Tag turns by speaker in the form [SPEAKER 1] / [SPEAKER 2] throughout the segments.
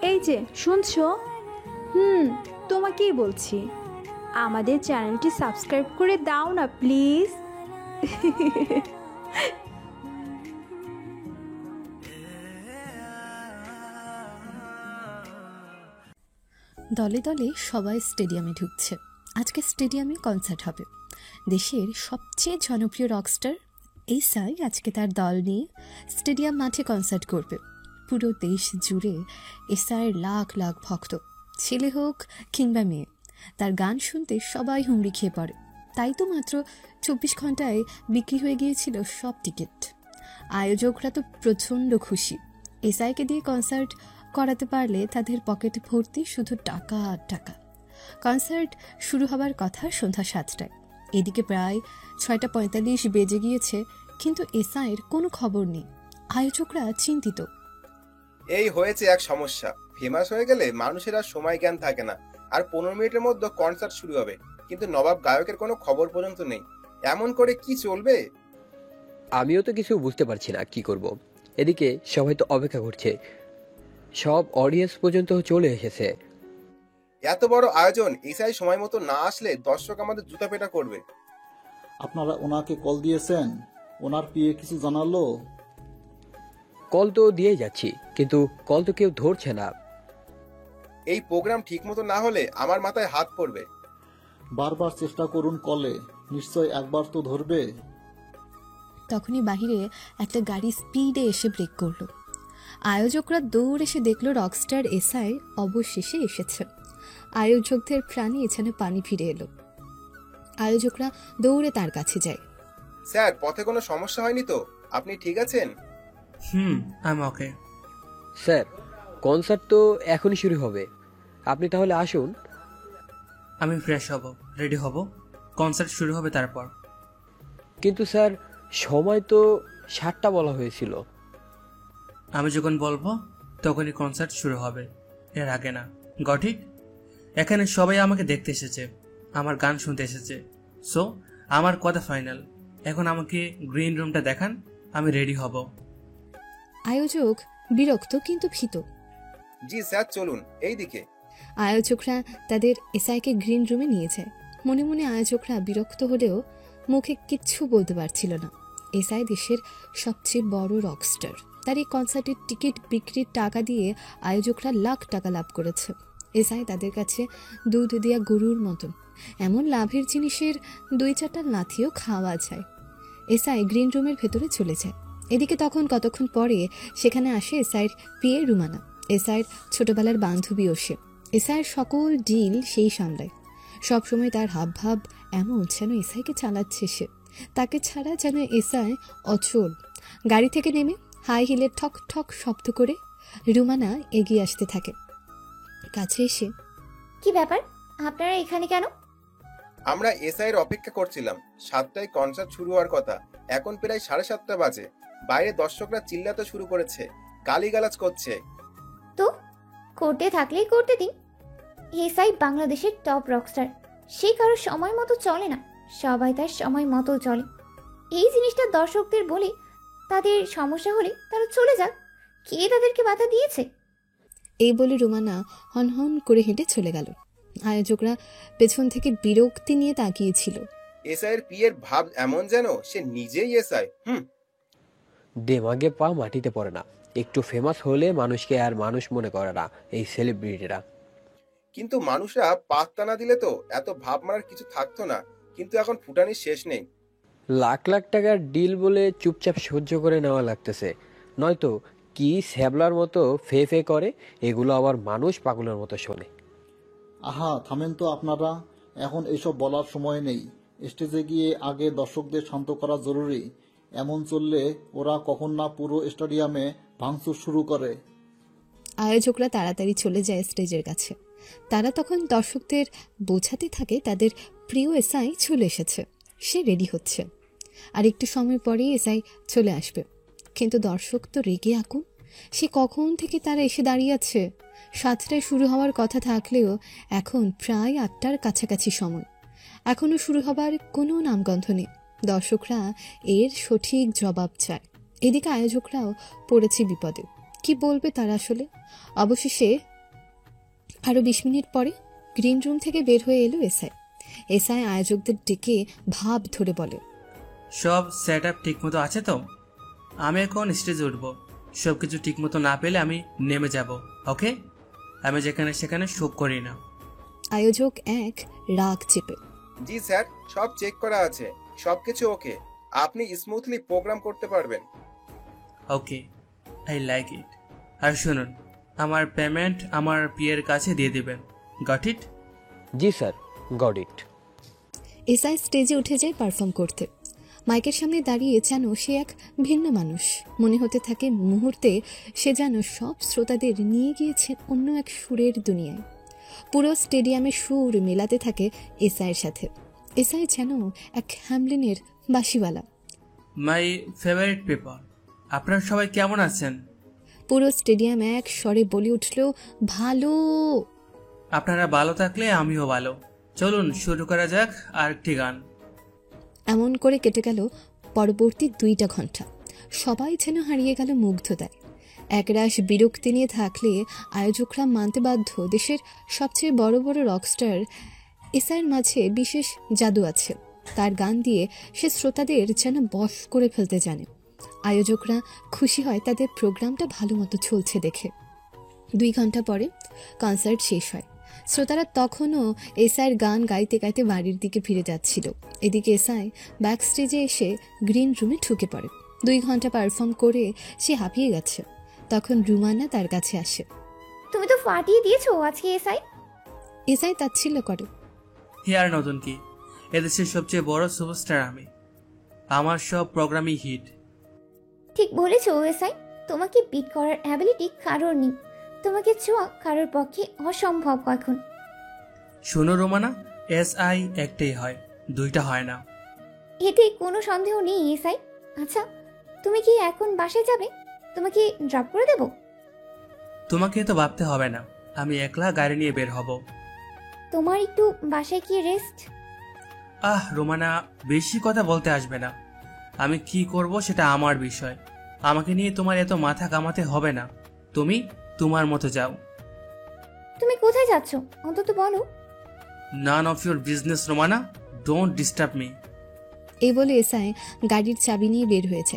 [SPEAKER 1] এই যে শুনছো? তোমাকেই বলছি, আমাদের চ্যানেলটি সাবস্ক্রাইব করে দাও না প্লিজ।
[SPEAKER 2] দলে দলে সবাই স্টেডিয়ামে ঢুকছে। আজকে স্টেডিয়ামে কনসার্ট হবে। দেশের সবচেয়ে জনপ্রিয় রকস্টার এসআই আজকে তার দল নিয়ে স্টেডিয়াম মাঠে কনসার্ট করবে। পুরো দেশ জুড়ে এসআইয়ের লাখ লাখ ভক্ত, ছেলে হোক কিংবা মেয়ে, তার গান শুনতে সবাই হুমড়ি খেয়ে পড়ে। তাই তো মাত্র 24 ঘন্টায় বিক্রি হয়ে গিয়েছিল সব টিকিট। আয়োজকরা তো প্রচণ্ড খুশি। এসআইকে দিয়ে কনসার্ট করাতে পারলে তাদের পকেটে ভর্তি শুধু টাকা আর টাকা। কনসার্ট শুরু হবার কথা সন্ধ্যা 7টায়। এদিকে প্রায় 6:45 বেজে গিয়েছে, কিন্তু এসআইয়ের কোনো খবর নেই। আয়োজকরা চিন্তিত।
[SPEAKER 3] এই হয়েছে এক সমস্যা। ফেমাস হয়ে গেলে মানুষের আর সময় জ্ঞান থাকে না। আর 15 মিনিটের মধ্যে কনসার্ট শুরু হবে, কিন্তু নবাব গায়কের কোনো খবর পর্যন্ত নেই। এমন করে কি চলবে?
[SPEAKER 4] আমিও তো কিছু বুঝতে পারছি না কি করব। এদিকে সবাই তো অপেক্ষা করছে, সব অডিয়েন্স পর্যন্ত চলে এসেছে।
[SPEAKER 3] এত বড় আয়োজন, এসআই সময় মতো না আসলে দর্শক আমাদের জুতা পেটা করবে।
[SPEAKER 5] আপনারা ওনাকে কল দিয়েছেন? ওনার পিএ কিছু জানালো?
[SPEAKER 4] কল তো দিয়ে যাচ্ছি, কিন্তু কল তো কেউ ধরছে না।
[SPEAKER 3] এই প্রোগ্রাম ঠিক মতো না হলে আমার মাথায় হাত পড়বে।
[SPEAKER 5] বারবার চেষ্টা করুন কলে, নিশ্চয় একবার তো ধরবে।
[SPEAKER 2] তখনই বাহিরে একটা গাড়ি স্পিডে এসে ব্রেক করলো। আয়োজকরা দৌড় এসে দেখলো রকস্টার এসআই অবশেষে এসেছে। আয়োজকদের প্রাণে এখানে পানি ফিরে এলো। আয়োজকরা দৌড়ে তার কাছে যায়।
[SPEAKER 3] স্যার, পথে কোনো সমস্যা হয়নি তো? আপনি ঠিক আছেন?
[SPEAKER 6] আমি ওকে।
[SPEAKER 4] স্যার, কনসার্ট তো এখনই শুরু হবে, আপনি তাহলে আসুন।
[SPEAKER 6] আমি ফ্রেশ হব, রেডি হব, কনসার্ট শুরু হবে তারপর।
[SPEAKER 4] কিন্তু স্যার, সময় তো 7টা বলা হয়েছিল।
[SPEAKER 6] আমি যখন বলবো তখনই কনসার্ট শুরু হবে, এর আগে না। গঠিক? এখানে সবাই আমাকে দেখতে এসেছে, আমার গান শুনতে এসেছে। সো আমার কথা ফাইনাল। এখন আমাকে গ্রিন রুমটা দেখান, আমি রেডি হব।
[SPEAKER 2] আয়োজক বিরক্ত কিন্তু ভীত।
[SPEAKER 3] জি স্যার, চলুন এই দিকে।
[SPEAKER 2] আয়োজকরা তাদের এসআইকে গ্রিন রুমে নিয়ে যায়। মনে মনে আয়োজকরা বিরক্ত হলেও মুখে কিচ্ছু বলতে পারছিল না। এসআই দেশের সবচেয়ে বড় রকস্টার। তার এই কনসার্টের টিকিট বিক্রির টাকা দিয়ে আয়োজকরা লাখ টাকা লাভ করেছে। এসআই তাদের কাছে দুধ দেয়া গরুর মতন। এমন লাভের জিনিসের 2-4টা লাথিও খাওয়া যায়। এসআই গ্রিন রুমের ভেতরে চলে যায়। এদিকে তখন কতক্ষণ পরে সেখানে আসে এসআইয়ের পিএ রুমানা, এসআইয়ের ছোটবেলার বান্ধবী সে। এসআইয়ের সকল ডিল সেই সামলায়। সবসময় তার হাবভাব এমন যেন এসআইকে চালাচ্ছে সে। তাকে ছাড়া যেন এসআই অচল। গাড়ি থেকে নেমে হাই হিলের ঠক ঠক শব্দ করে রুমানা এগিয়ে আসতে থাকে। কাছে এসে,
[SPEAKER 7] কি ব্যাপার, আপনারা এখানে কেন?
[SPEAKER 3] আমরা এসআইয়ের অপেক্ষা করছিলাম। 7টায় কনসার্ট শুরু হওয়ার কথা, এখন প্রায় 7:30 বাজে। বাইরে দর্শকরা চিল্লাতে শুরু করেছে, গালিগালাজ করছে।
[SPEAKER 7] তো করতে থাকলেই করতে দিন। এসআই বাংলাদেশের টপ রকস্টার, সে কারো সময় মতো চলে না, সবাই তার সময় মতো চলে। এই জিনিসটা দর্শকদের বলে তাদের সমস্যা হলে তারা চলে যাক, কে তাদেরকে বাধা দিয়েছে?
[SPEAKER 2] এই বলে রুমানা হনহন করে হেঁটে চলে গেল। আয়োজকরা পেছন থেকে বিরক্তি নিয়ে তাকিয়েছিল।
[SPEAKER 3] এসআইয়ের পিয়ের ভাব এমন যেন সে নিজেই এসআই।
[SPEAKER 4] দেমাগে পা মাটিতে পড়ে না। একটু ফেমাস হলে মানুষকে আর মানুষ মনে করে না এই সেলিব্রিটিরা।
[SPEAKER 3] কিন্তু মানুষরা পাত্তা না দিলে তো এত ভাব মারার কিছু থাকতো না। কিন্তু এখন ফুটানির শেষ নেই।
[SPEAKER 4] লাখ লাখ টাকার ডিল বলে চুপচাপ সহ্য করে নেওয়া লাগতেছে, নয়তো কি শ্যাবলার মতো ফে ফে করে, এগুলো আবার মানুষ পাগলের মতো শোনে।
[SPEAKER 5] আহা, থামেন তো আপনারা, এখন এসব বলার সময় নেই। স্টেজে গিয়ে আগে দর্শকদের শান্ত করা জরুরি। এমন চললে ওরা কখন না পুরো স্টেডিয়ামে ভাঙচুর শুরু করে।
[SPEAKER 2] আয়োজকরা তাড়াতাড়ি চলে যায় স্টেজের কাছে। তারা তখন দর্শকদের বোঝাতে থাকে তাদের প্রিয় এসআই চলে এসেছে, সে রেডি হচ্ছে, আর একটু সময় পরেই এসআই চলে আসবে। কিন্তু দর্শক তো রেগে আগুন। সে কখন থেকে তারা এসে দাঁড়িয়ে আছে। 7টায় শুরু হওয়ার কথা থাকলেও এখন প্রায় 8টার কাছাকাছি সময়। এখনও শুরু হবার কোনো নামগন্ধ নেই। দর্শকরা এর সঠিক জবাব চায়। এদিকে আয়োজকরাও পড়েছে বিপদে। কি বলবে তারা আসলে? অবশেষে আরও 20 মিনিট পরে গ্রিন রুম থেকে বের হয়ে এলো এসআই। এসআই আয়োজকদের ডেকে ভাব ধরে বলে,
[SPEAKER 6] সব সেট আপ ঠিকমতো আছে তো? আমি এখন স্টেজে উঠব। সব কিছু ঠিকমতো না পেলে আমি নেমে যাব। ওকে? আমি যেখানে সেখানে শোক করি না।
[SPEAKER 2] আয়োজক এক রাগ চেপে,
[SPEAKER 3] জি স্যার, সব চেক করা আছে, সবকিছু ওকে। আপনি স্মুথলি প্রোগ্রাম করতে পারবেন।
[SPEAKER 6] ওকে, আই লাইক ইট। আর শুনুন, আমার পেমেন্ট আমার পিএর কাছে দিয়ে দিবেন। Got it?
[SPEAKER 4] G sir, got it.
[SPEAKER 2] SI স্টেজে উঠে যায় পারফর্ম করতে। মাইকের সামনে দাঁড়িয়ে যেন সে এক ভিন্ন মানুষ। মনে হতে থাকে মুহূর্তে সে যেন সব শ্রোতাদের নিয়ে গিয়েছে অন্য এক সুরের দুনিয়ায়। পুরো স্টেডিয়ামে সুর মেলাতে থাকে এসআইয়ের সাথে। এসআই যেন এক হ্যামলিনের বাঁশিওয়ালা।
[SPEAKER 6] My favourite paper. আপনারা সবাই কেমন আছেন?
[SPEAKER 2] পুরো স্টেডিয়াম এক স্বরে বলে উঠল, ভালো।
[SPEAKER 6] আপনারা ভালো থাকলে আমিও ভালো। চলুন শুরু করা যাক আরেকটি গান।
[SPEAKER 2] এমন করে কেটে গেল পরবর্তী 2টা ঘন্টা। সবাই যেন হারিয়ে গেল মুগ্ধতায়। একরাশ বিরক্তি নিয়ে থাকলে আয়োজকরা মানতে বাধ্য, দেশের সবচেয়ে বড় বড় রকস্টার এসআইয়ের মাঝে বিশেষ জাদু আছে। তার গান দিয়ে সে শ্রোতাদের যেন বশ করে ফেলতে জানে। আয়োজকরা খুশি হয় তাদের প্রোগ্রামটা ভালো মতো চলছে দেখে। 2 ঘন্টা পরে কনসার্ট শেষ হয়। শ্রোতারা তখনও এসআইয়ের গান গাইতে গাইতে বাড়ির দিকে ফিরে যাচ্ছিল। এদিকে এসআই ব্যাক স্টেজে এসে গ্রিন রুমে ঢুকে পড়ে। 2 ঘন্টা পারফর্ম করে সে হাঁপিয়ে গেছে। তখন রুমানা তার কাছে আসে।
[SPEAKER 7] তুমি তো ফাটিয়ে দিয়েছো আজকে এসআই।
[SPEAKER 2] এসআই তাচ্ছিল্য করে,
[SPEAKER 6] হিয়ার নতুন কি, এদেশের সবচেয়ে বড় সুপারস্টার আমি। আমার সব প্রোগ্রামই হিট।
[SPEAKER 7] ঠিক বলেছো এসআই, তোমাকে বিট করার অ্যাবিলিটি কারোর নেই। তোমাকে ছোঁয়া কারোর পক্ষে অসম্ভব এখন।
[SPEAKER 6] শোনো রোমানা, এসআই একটাই হয়, 2টা হয় না।
[SPEAKER 7] এতে কোনো সন্দেহ নেই এসআই। আচ্ছা, তুমি কি এখন বাসায় যাবে? তোমাকে ড্রপ করে দেব?
[SPEAKER 6] তোমাকে তো ভাবতে হবে না, আমি একলা গাড়ি নিয়ে বের হব।
[SPEAKER 7] তোমার একটু বাসায় গিয়ে রেস্ট।
[SPEAKER 6] রোমানা, বেশি কথা বলতে আসবে না। আমি কি করব সেটা আমার বিষয়। আমাকে নিয়ে তোমার এত মাথা কামাতে হবে না। তুমি তোমার মতো যাও।
[SPEAKER 7] তুমি কোথায় যাচ্ছ অন্তত বলো।
[SPEAKER 6] None of your business Romana, don't disturb me.
[SPEAKER 2] এই বলে এসআই গাড়ির চাবি নিয়ে বের হয়েছে।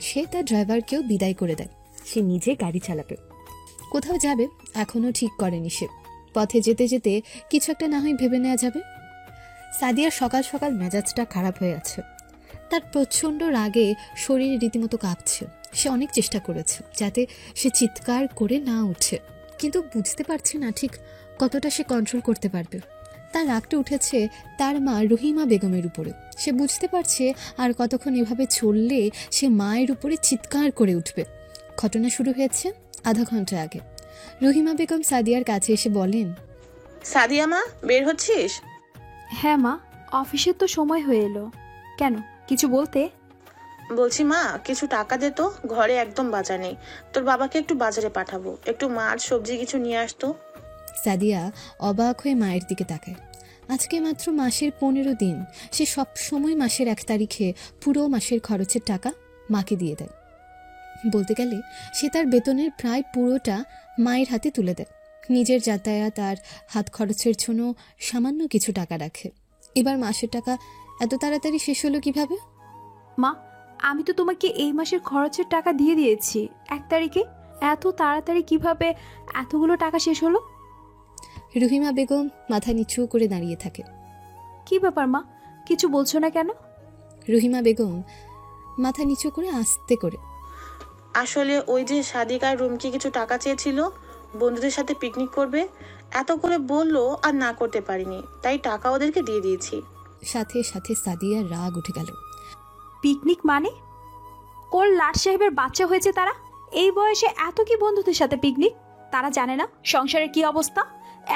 [SPEAKER 2] সে তার ড্রাইভারকেও বিদায় করে দেয়। সে নিজে গাড়ি চালাবে। কোথাও যাবে এখনও ঠিক করেনি সে। পথে যেতে যেতে কিছু একটা না হয় ভেবে নেওয়া যাবে। সাদিয়ার সকাল সকাল মেজাজটা খারাপ হয়ে আছে। তার প্রচণ্ড রাগে শরীর রীতিমতো কাঁপছে। সে অনেক চেষ্টা করেছে যাতে সে চিৎকার করে না উঠে, কিন্তু বুঝতে পারছে না ঠিক কতটা সে কন্ট্রোল করতে পারবে। তার রাগটা উঠেছে তার মা রহিমা বেগমের উপরে। সে বুঝতে পারছে আর কতক্ষণ এভাবে চললে সে মায়ের উপরে চিৎকার করে উঠবে। ঘটনা শুরু হয়েছে আধা ঘন্টা আগে। রহিমা বেগম সাদিয়ার কাছে এসে বলেন,
[SPEAKER 8] সাদিয়া মা, বের হচ্ছিস?
[SPEAKER 1] হ্যাঁ মা, অফিসের তো সময় হয়ে এলো। কেন, কিছু বলতে?
[SPEAKER 8] বলছি মা, কিছু টাকা দে তো, ঘরে একদম বাজার নেই। তোর বাবাকে একটু বাজারে পাঠাবো, একটু মাছ সবজি কিছু নিয়ে আসতো।
[SPEAKER 2] সাদিয়া অবাক হয়ে মায়ের দিকে তাকায়। আজকে মাত্র মাসের 15 দিন। সে সব সময় মাসের 1 তারিখে পুরো মাসের খরচের টাকা মাকে দিয়ে দেয়। বলতে গেলে সে তার বেতনের প্রায় পুরোটা মায়ের হাতে তুলে দেয়। নিজের যাতায়াত আর হাত খরচের জন্য সামান্য কিছু টাকা রাখে। এবার মাসের টাকা এত তাড়াতাড়ি শেষ হলো কিভাবে?
[SPEAKER 1] মা, আমি তো তোমাকে এই মাসের খরচের টাকা দিয়ে দিয়েছি 1 তারিখে। এত তাড়াতাড়ি কিভাবে এতগুলো টাকা শেষ হলো?
[SPEAKER 2] রহিমা বেগম মাথা নিচু করে দাঁড়িয়ে থাকে।
[SPEAKER 1] কি ব্যাপার মা, কিছু বলছো না কেন?
[SPEAKER 2] রহিমা বেগম মাথা নিচু করে আস্তে করে,
[SPEAKER 8] আসলে ওই যে সাদিকার রুমকি কিছু টাকা চেয়েছিল, বন্ধুদের সাথে পিকনিক করবে। এত করে বললো আর না করতে পারিনি, তাই টাকা ওদেরকে দিয়ে দিয়েছি।
[SPEAKER 2] সাথে সাথে সাদিয়ার রাগ উঠে গেল।
[SPEAKER 1] পিকনিক মানে? কোন লাট সাহেবের বাচ্চা হয়েছে তারা? এই বয়সে এত কি বন্ধুদের সাথে পিকনিক? তারা জানে না সংসারের কি অবস্থা?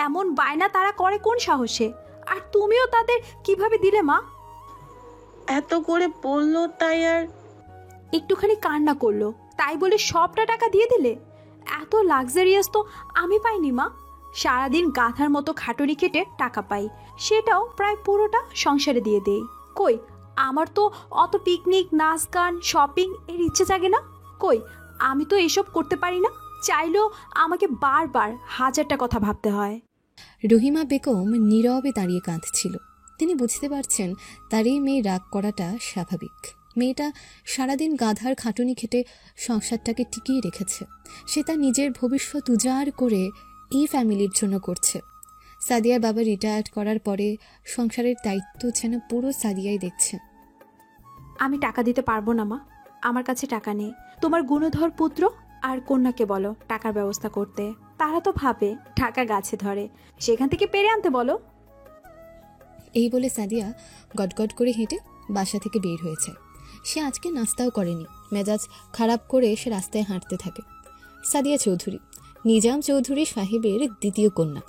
[SPEAKER 1] এমন বায়না তারা করে কোন সাহসে? আর তুমিও তাদের কিভাবে দিলে মা?
[SPEAKER 8] এত করে বললো তাই আর।
[SPEAKER 1] একটুখানি কান্না করলো তাই বলে সবটা টাকা দিয়ে দিলে? এত লাক্সারিয়াস তো আমি পাইনি মা। সারাদিন গাধার মতো খাটুনি কেটে টাকা পাই, সেটাও প্রায় পুরোটা সংসারে দিয়ে দেই। কই, আমার তো অত পিকনিক, নাচ গান, শপিং এর ইচ্ছে জাগে না। কই, আমি তো এসব করতে পারি না। চাইলেও আমাকে বারবার হাজারটা কথা ভাবতে হয়।
[SPEAKER 2] রহিমা বেগম নীরবে দাঁড়িয়ে কাঁদছিল। তিনি বুঝতে পারছেন তার এই মেয়ে রাগ করাটা স্বাভাবিক। মেয়েটা সারাদিন গাধার খাটুনি খেটে সংসারটাকে টিকিয়ে রেখেছে। সে তার নিজের ভবিষ্যৎ উজাড় করে এই ফ্যামিলির জন্য করছে। সাদিয়ার বাবা রিটায়ার্ড করার পরে সংসারের দায়িত্ব যেন পুরো সাদিয়াই দেখছে।
[SPEAKER 1] আমি টাকা দিতে পারবো না মা, আমার কাছে টাকা নেই। তোমার গুণধর পুত্র আর কন্যাকে বলো টাকার ব্যবস্থা করতে। তারা তো ভাবে টাকা গাছে ধরে, সেখান থেকে পেরে আনতে বলো।
[SPEAKER 2] এই বলে সাদিয়া গটগট করে হেঁটে বাসা থেকে বের হয়েছে। সে আজকে নাস্তাও করেনি। মেজাজ খারাপ করে সে রাস্তায় হাঁটতে থাকে। সাদিয়া চৌধুরী নিজাম চৌধুরী সাহেবের দ্বিতীয় কন্যা।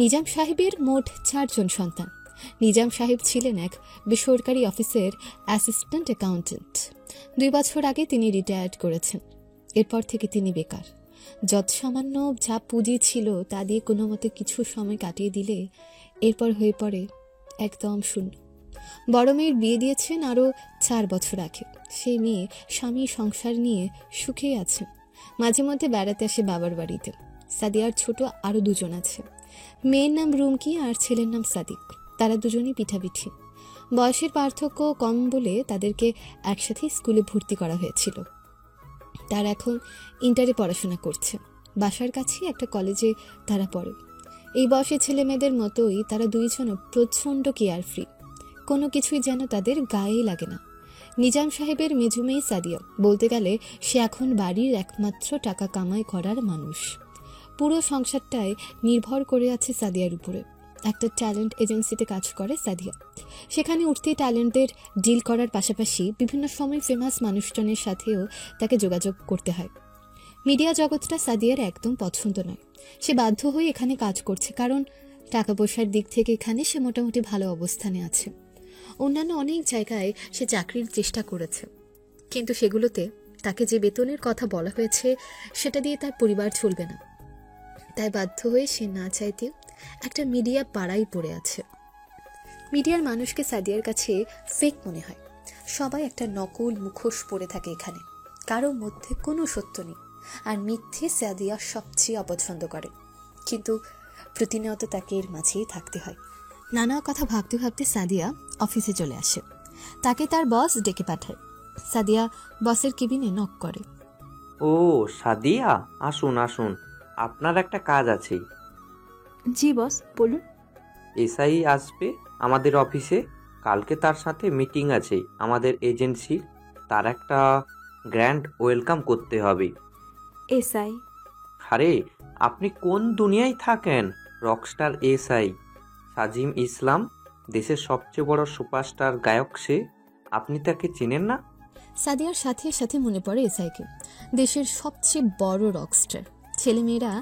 [SPEAKER 2] নিজাম সাহেবের মোট 4 জন সন্তান। নিজাম সাহেব ছিলেন এক বেসরকারি অফিসের অ্যাসিস্ট্যান্ট অ্যাকাউন্টেন্ট। 2 বছর আগে তিনি রিটায়ার্ড করেছেন। এরপর থেকে তিনি বেকার। যত সামান্য যা পুঁজি ছিল তা দিয়ে কোনো মতে কিছু সময় কাটিয়ে দিলে এরপর হয়ে পড়ে একদম শূন্য। বড় মেয়ের বিয়ে দিয়েছেন আরও 4 বছর আগে। সেই মেয়ে স্বামী সংসার নিয়ে সুখেই আছে। মাঝে মধ্যে বেড়াতে আসে বাবার বাড়িতে। সাদিয়ার ছোট আরও 2 জন আছে। মেয়ের নাম রুমকি আর ছেলের নাম সাদিক। তারা দুজনই পিঠাপিঠি। বয়সের পার্থক্য কম বলে তাদেরকে একসাথে স্কুলে ভর্তি করা হয়েছিল। তারা এখন ইন্টারে পড়াশোনা করছে। বাসার কাছেই একটা কলেজে তারা পড়ে। এই বয়সের ছেলে মেয়েদের মতোই তারা 2 জনও প্রচণ্ড কেয়ারফ্রি। কোনো কিছুই যেন তাদের গায়েই লাগে না। নিজাম সাহেবের মেজুমেই সাদিয়া। বলতে গেলে সে এখন বাড়ির একমাত্র টাকা কামাই করার মানুষ। পুরো সংসারটায় নির্ভর করে আছে সাদিয়ার উপরে। একটা ট্যালেন্ট এজেন্সিতে কাজ করে সাদিয়া। সেখানে উঠতি ট্যালেন্টের ডিল করার পাশাপাশি বিভিন্ন সময় ফেমাস মানুষজনের সাথেও তাকে যোগাযোগ করতে হয়। মিডিয়া জগৎটা সাদিয়ার একদম পছন্দ নয়। সে বাধ্য হয়ে এখানে কাজ করছে, কারণ টাকা পয়সার দিক থেকে এখানে সে মোটামুটি ভালো অবস্থানে আছে। অন্যান্য অনেক জায়গায় সে চাকরির চেষ্টা করেছে, কিন্তু সেগুলোতে তাকে যে বেতনের কথা বলা হয়েছে সেটা দিয়ে তার পরিবার চলবে না। তাই বাধ্য হয়ে সে না চাইতেও একটা মিডিয়া পাড়াই পড়ে আছে। মিডিয়ার মানুষকে সাদিয়ার কাছে ফেক মনে হয়। সবাই একটা নকল মুখোশ পরে থাকে এখানে। কারো মধ্যে কোনো সত্য নেই, আর মিথ্যে সাদিয়া সবচেয়ে অপছন্দ করে। কিন্তু প্রতিনিয়ত তাকে এর মাঝেই থাকতে হয়। নানা কথা ভাবতে ভাবতে সাদিয়া অফিসে চলে আসে। তাকে তার বস ডেকে পাঠায়। সাদিয়া বসের কেবিনে নক করে।
[SPEAKER 9] ও সাদিয়া, আসুন আসুন, আপনার একটা কাজ আছে।
[SPEAKER 1] জি বস, বলুন।
[SPEAKER 9] এসআই আসবে আমাদের অফিসে কালকে। তার সাথে মিটিং আছে আমাদের এজেন্সির। তার একটা গ্র্যান্ড ওয়েলকাম করতে হবে।
[SPEAKER 1] এসআই?
[SPEAKER 9] আরে আপনি কোন দুনিয়ায় থাকেন? রকস্টার এসআই সাজিম ইসলাম, দেশের সবচেয়ে বড় সুপারস্টার গায়ক সে। আপনি তাকে চেনেন না?
[SPEAKER 2] সাদিয়ার সাথে সাথে মনে পড়ে এসআইকে। দেশের সবচেয়ে বড় রকস্টার। ছেলেমেয়েরা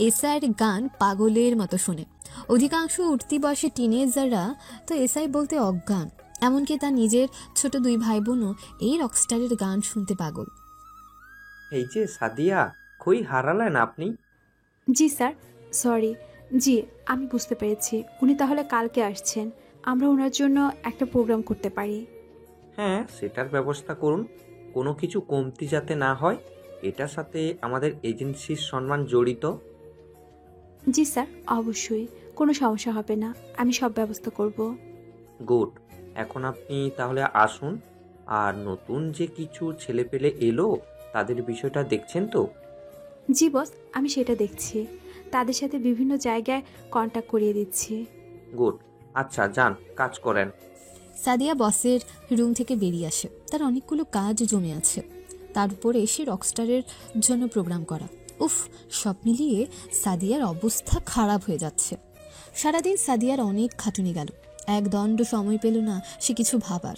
[SPEAKER 2] এসআইয়ের গান পাগলের মতো শোনে। অধিকাংশ উঠতি বয়সে টিনেজাররা তো এসআই বলতে অজ্ঞান। এমনকি তার নিজের ছোট 2 ভাই বোনও এই রকস্টারের গান শুনতে পাগল।
[SPEAKER 9] এই যে সাদিয়া, কই হারালেন আপনি?
[SPEAKER 1] জি স্যার, সরি। জি, আমি বুঝতে পেরেছি। উনি তাহলে কালকে আসছেন। আমরা ওনার জন্য একটা প্রোগ্রাম করতে পারি।
[SPEAKER 9] হ্যাঁ, সেটার ব্যবস্থা করুন। কোনো কিছু কমতি যাতে না হয়। এটার সাথে আমাদের এজেন্সির সম্মান জড়িত।
[SPEAKER 1] জি স্যার, অবশ্যই কোনো সমস্যা হবে না। আমি সব ব্যবস্থা করব।
[SPEAKER 9] গুড। এখন আপনি তাহলে আসুন। আর নতুন যে কিছু ছেলেপেলে এলো তাদের বিষয়টা দেখছেন তো?
[SPEAKER 1] জি বস, আমি সেটা দেখছি। তাদের সাথে বিভিন্ন জায়গায় কন্ট্যাক্ট করিয়ে দিচ্ছি।
[SPEAKER 9] গুড। আচ্ছা যান, কাজ করেন।
[SPEAKER 2] সাদিয়া বসের রুম থেকে বেরিয়ে আসে। তার অনেকগুলো কাজ জমে আছে, তার উপরে সে রকস্টারের জন্য প্রোগ্রাম করা। উফ, সব মিলিয়ে সাদিয়ার অবস্থা খারাপ হয়ে যাচ্ছে। সারাদিন সাদিয়ার অনেক খাটুনি গেল। এক দণ্ড সময় পেল না সে কিছু ভাবার।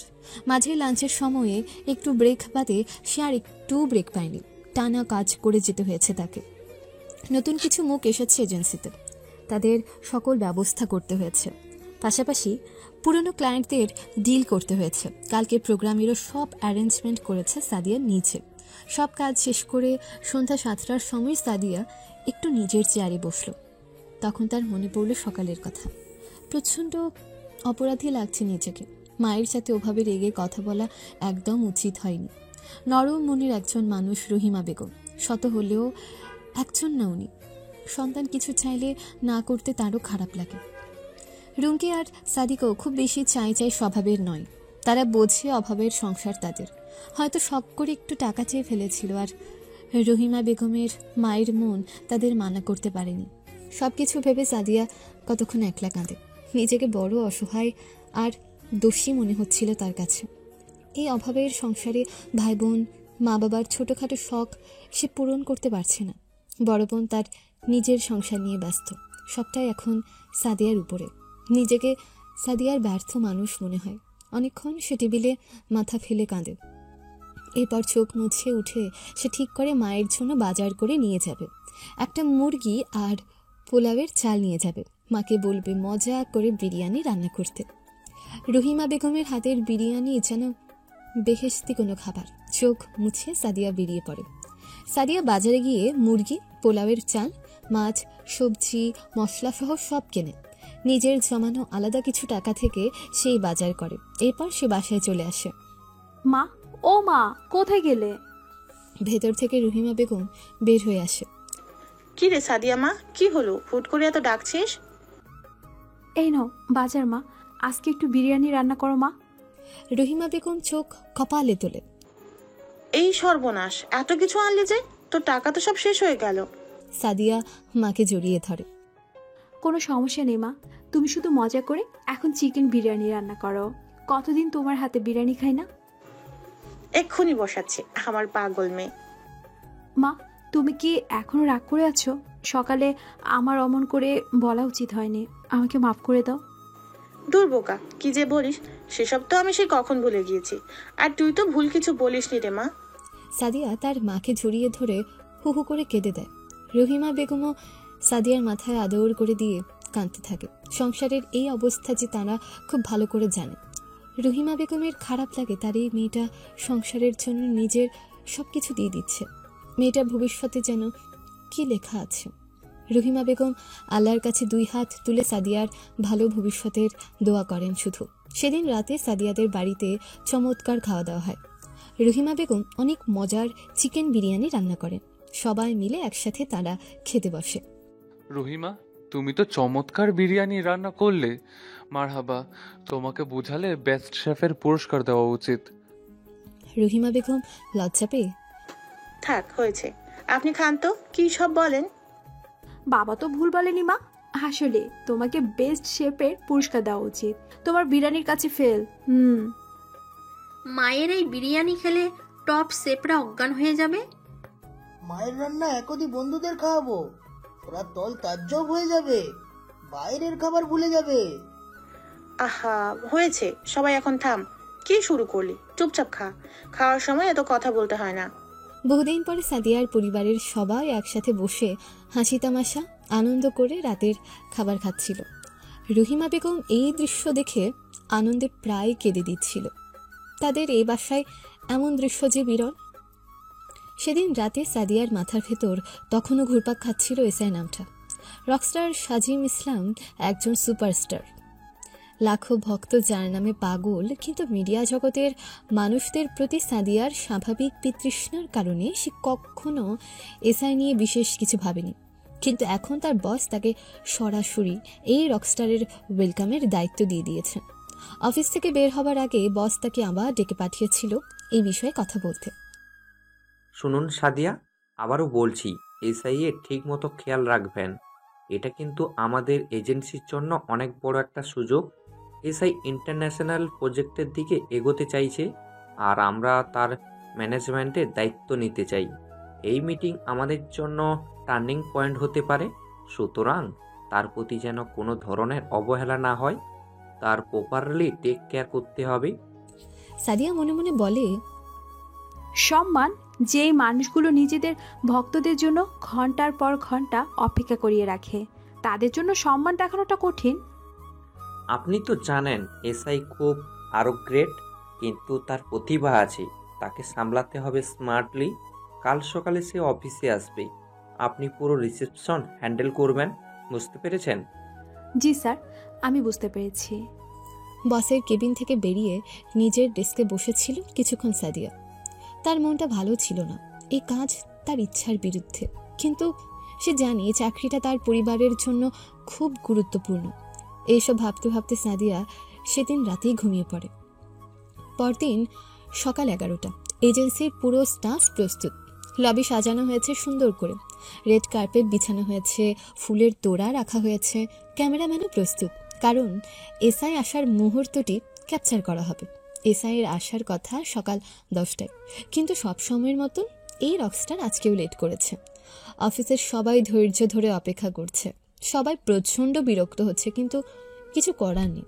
[SPEAKER 2] মাঝে লাঞ্চের সময়ে একটু ব্রেক বাদে সে আর একটু ব্রেক পায়নি। টানা কাজ করে যেতে হয়েছে তাকে। নতুন কিছু মুখ এসেছে এজেন্সিতে, তাদের সকল ব্যবস্থা করতে হয়েছে। পাশাপাশি পুরনো ক্লায়েন্টদের ডিল করতে হয়েছে। কালকে প্রোগ্রামেরও সব অ্যারেঞ্জমেন্ট করেছে সাদিয়া নিজে। সব কাজ শেষ করে সন্ধ্যা 7টার সময় সাদিয়া একটু নিজের চেয়ারে বসল। তখন তার মনে পড়ল সকালের কথা। প্রচণ্ড অপরাধী লাগছে নিজেকে। মায়ের সাথে ওভাবে রেগে কথা বলা একদম উচিত হয়নি। নরম মনের একজন মানুষ রহিমা বেগম। শত হলেও একজন না উনি। সন্তান কিছু চাইলে না করতে তারও খারাপ লাগে। রুমকি আর সাদিকও খুব বেশি চাই স্বভাবের নয়। তারা বোঝে অভাবের সংসার তাদের, হয়তো শখ করে একটু টাকা চেয়ে ফেলেছিল, আর রহিমা বেগমের মায়ের মন তাদের মানা করতে পারেনি। সব কিছু ভেবে সাদিয়া কতক্ষণ একলা কাঁদে। নিজেকে বড় অসহায় আর দোষী মনে হচ্ছিল তার কাছে। এই অভাবের সংসারে ভাই বোন, মা বাবার ছোটোখাটো শখ সে পূরণ করতে পারছে না। বড় বোন তার নিজের সংসার নিয়ে ব্যস্ত। সবটাই এখন সাদিয়ার উপরে। নিজেকে সাদিয়ার ব্যর্থ মানুষ মনে হয়। অনেকক্ষণ সে টেবিলে মাথা ফেলে কাঁদে। এরপর চোখ মুছে উঠে সে ঠিক করে মায়ের জন্য বাজার করে নিয়ে যাবে। একটা মুরগি আর পোলাওয়ের চাল নিয়ে যাবে। মাকে বলবে মজা করে বিরিয়ানি রান্না করতে। রহিমা বেগমের হাতের বিরিয়ানি যেন বেহেশতি কোনো খাবার। চোখ মুছে সাদিয়া বেরিয়ে পড়ে। সাদিয়া বাজারে গিয়ে মুরগি, পোলাওয়ের চাল, মাছ, সবজি, মশলাসহ সব কেনে। নিজের জমানো আলাদা কিছু টাকা থেকে সেই বাজার করে। এরপর সে বাসায় চলে আসে।
[SPEAKER 1] মা, ও মা, কোথায় গেলে?
[SPEAKER 2] ভেতর থেকে রহিমা বেগম বের হয়ে আসে।
[SPEAKER 8] কি রে সাদিয়া মা, কি হলো? হুট করে এত ডাকছিস?
[SPEAKER 1] এই নাও বাজার মা, আজকে একটু বিরিয়ানি রান্না করো মা।
[SPEAKER 2] রহিমা বেগম চোখ কপালে তোলে।
[SPEAKER 8] এই সর্বনাশ, এত কিছু আনলি যে? তোর টাকা তো সব শেষ হয়ে গেল।
[SPEAKER 2] সাদিয়া মাকে জড়িয়ে ধরে।
[SPEAKER 1] কোনো সমস্যা নেই মা, তুমি শুধু মজা করে এখন চিকেন বিরিয়ানি রান্না করো। কতদিন তোমার হাতে বিরিয়ানি খাই না।
[SPEAKER 8] এক্ষুনি বসাচ্ছি আমার পাগল মেয়ে।
[SPEAKER 1] মা, তুমি কি এখনো রাগ করে আছো? সকালে আমার অমন করে বলা উচিত হয়নি, আমাকে মাফ করে দাও।
[SPEAKER 8] দূর বোকা, কি যে বলিস, সেসব তো আমি সেই কখন ভুলে গিয়েছি। আর তুই তো ভুল কিছু বলিসনি রে মা।
[SPEAKER 2] সাদিয়া তার মাকে জড়িয়ে ধরে হু হু করে কেঁদে দেয়। রহিমা বেগমও সাদিয়ার মাথায় আদর করে দিয়ে কাঁদতে থাকে। সংসারের এই অবস্থা যে তারা খুব ভালো করে জানে। রহিমা বেগমের খারাপ লাগে তার এই মেয়েটা সংসারের জন্য নিজের সব কিছু দিয়ে দিচ্ছে। মেয়েটার ভবিষ্যতে যেন কি লেখা আছে। রহিমা বেগম আল্লাহর কাছে 2 হাত তুলে সাদিয়ার ভালো ভবিষ্যতের দোয়া করেন শুধু। সেদিন রাতে সাদিয়াদের বাড়িতে চমৎকার খাওয়া দাওয়া হয়। রহিমা বেগম অনেক মজার চিকেন বিরিয়ানি রান্না করেন। সবাই মিলে একসাথে তারা খেতে বসে।
[SPEAKER 10] রহিমা, তুমি তো চমৎকার বিরিয়ানি রান্না করলে। মারহাবা, তোমাকে বুঝালে বেস্ট শেফের পুরস্কার দেওয়া উচিত।
[SPEAKER 2] রহিমা বেগম লজ্জা পেয়ে,
[SPEAKER 8] থাক হয়েছে, আপনি খান তো, কি সব বলেন।
[SPEAKER 1] বাবা তো ভুল বলেনি মা, আসলে তোমাকে বেস্ট শেফের পুরস্কার দেওয়া উচিত। তোমার বিরিয়ানির কাছে ফেল।
[SPEAKER 11] মায়ের এই বিরিয়ানি খেলে টপ শেফরা অজ্ঞান হয়ে যাবে।
[SPEAKER 12] মায়ের রান্না একদি বন্ধুদের খাওয়াবো, ওরা তল তাজ্জব হয়ে যাবে, বাইরের খাবার ভুলে যাবে।
[SPEAKER 8] আহা হয়েছে, সবাই এখন থাম। কি শুরু করলি? চুপচাপ খা, খাওয়ার সময় এত কথা বলতে হয় না।
[SPEAKER 2] বহুদিন পরে সাদিয়ার পরিবারের সবাই একসাথে বসে হাসি তামাশা আনন্দ করে রাতের খাবার খাচ্ছিল। রহিমা বেগম এই দৃশ্য দেখে আনন্দে প্রায় কেঁদে দিচ্ছিল। তাদের এই বাসায় এমন দৃশ্য যে বিরল। সেদিন রাতে সাদিয়ার মাথার ভেতর তখনও ঘুরপাক খাচ্ছিল এসআই নামটা। রকস্টার সাজিম ইসলাম একজন সুপারস্টার, লাখো ভক্ত যার নামে পাগল। কিন্তু মিডিয়া জগতের মানুষদের প্রতি সাদিয়ার স্বাভাবিক বিতৃষ্ণার কারণে সে কখনো এসআই নিয়ে বিশেষ কিছু ভাবেনি। কিন্তু এখন তার বস তাকে সরাসরি এই রকস্টারের ওয়েলকামের দায়িত্ব দিয়ে দিয়েছেন। অফিস থেকে বের হবার আগে বস তাকে আবার ডেকে পাঠিয়েছিল এই বিষয়ে কথা বলতে।
[SPEAKER 9] শুনুন সাদিয়া, আবারও বলছি, এসআই এর ঠিক মতো খেয়াল রাখবেন। এটা কিন্তু আমাদের এজেন্সির জন্য অনেক বড় একটা সুযোগ। এসআই ইন্টারন্যাশনাল প্রজেক্টের দিকে এগোতে চাইছে, আর আমরা তার ম্যানেজমেন্টের দায়িত্ব নিতে চাই। এই মিটিং আমাদের জন্য টার্নিং পয়েন্ট হতে পারে, সুতরাং তার প্রতি যেন কোনো ধরনের অবহেলা না হয়। তার প্রপারলি টেক কেয়ার করতে হবে।
[SPEAKER 2] সাদিয়া মনে মনে বলে,
[SPEAKER 1] সম্মান যেই মানুষগুলো নিজেদের ভক্তদের জন্য ঘন্টার পর ঘন্টা অপেক্ষা করিয়ে রাখে, তাদের জন্য সম্মান দেখানোটা কঠিন।
[SPEAKER 9] আপনি তো জানেন এসআই খুব আরও গ্রেট, কিন্তু তার প্রতিভা আছে, তাকে সামলাতে হবে স্মার্টলি। কাল সকালে সে অফিসে আসবে, আপনি পুরো রিসেপশন হ্যান্ডেল করবেন, বুঝতে পেরেছেন?
[SPEAKER 1] জি স্যার, আমি বুঝতে পেরেছি।
[SPEAKER 2] বসের কেবিন থেকে বেরিয়ে নিজের ডেস্কে বসেছিল কিছুক্ষণ সাদিয়া। তার মনটা ভালো ছিল না। এই কাজ তার ইচ্ছার বিরুদ্ধে। কিন্তু সে জানে চাকরিটা তার পরিবারের জন্য খুব গুরুত্বপূর্ণ। এইসব ভাবতে ভাবতে সাদিয়া সেদিন রাতেই ঘুমিয়ে পড়ে। পরদিন সকাল 11টা। এজেন্সির পুরো স্টাফ প্রস্তুত। লবি সাজানো হয়েছে সুন্দর করে, রেড কার্পেট বিছানো হয়েছে, ফুলের তোড়া রাখা হয়েছে, ক্যামেরাম্যানও প্রস্তুত, কারণ এসআই আসার মুহূর্তটি ক্যাপচার করা হবে। এসআইয়ের আসার কথা সকাল 10টায়, কিন্তু সব সময়ের মতন এই রকস্টার আজকেও লেট করেছে। অফিসের সবাই ধৈর্য ধরে অপেক্ষা করছে, সবাই প্রচণ্ড বিরক্ত হচ্ছে, কিন্তু কিছু করার নেই।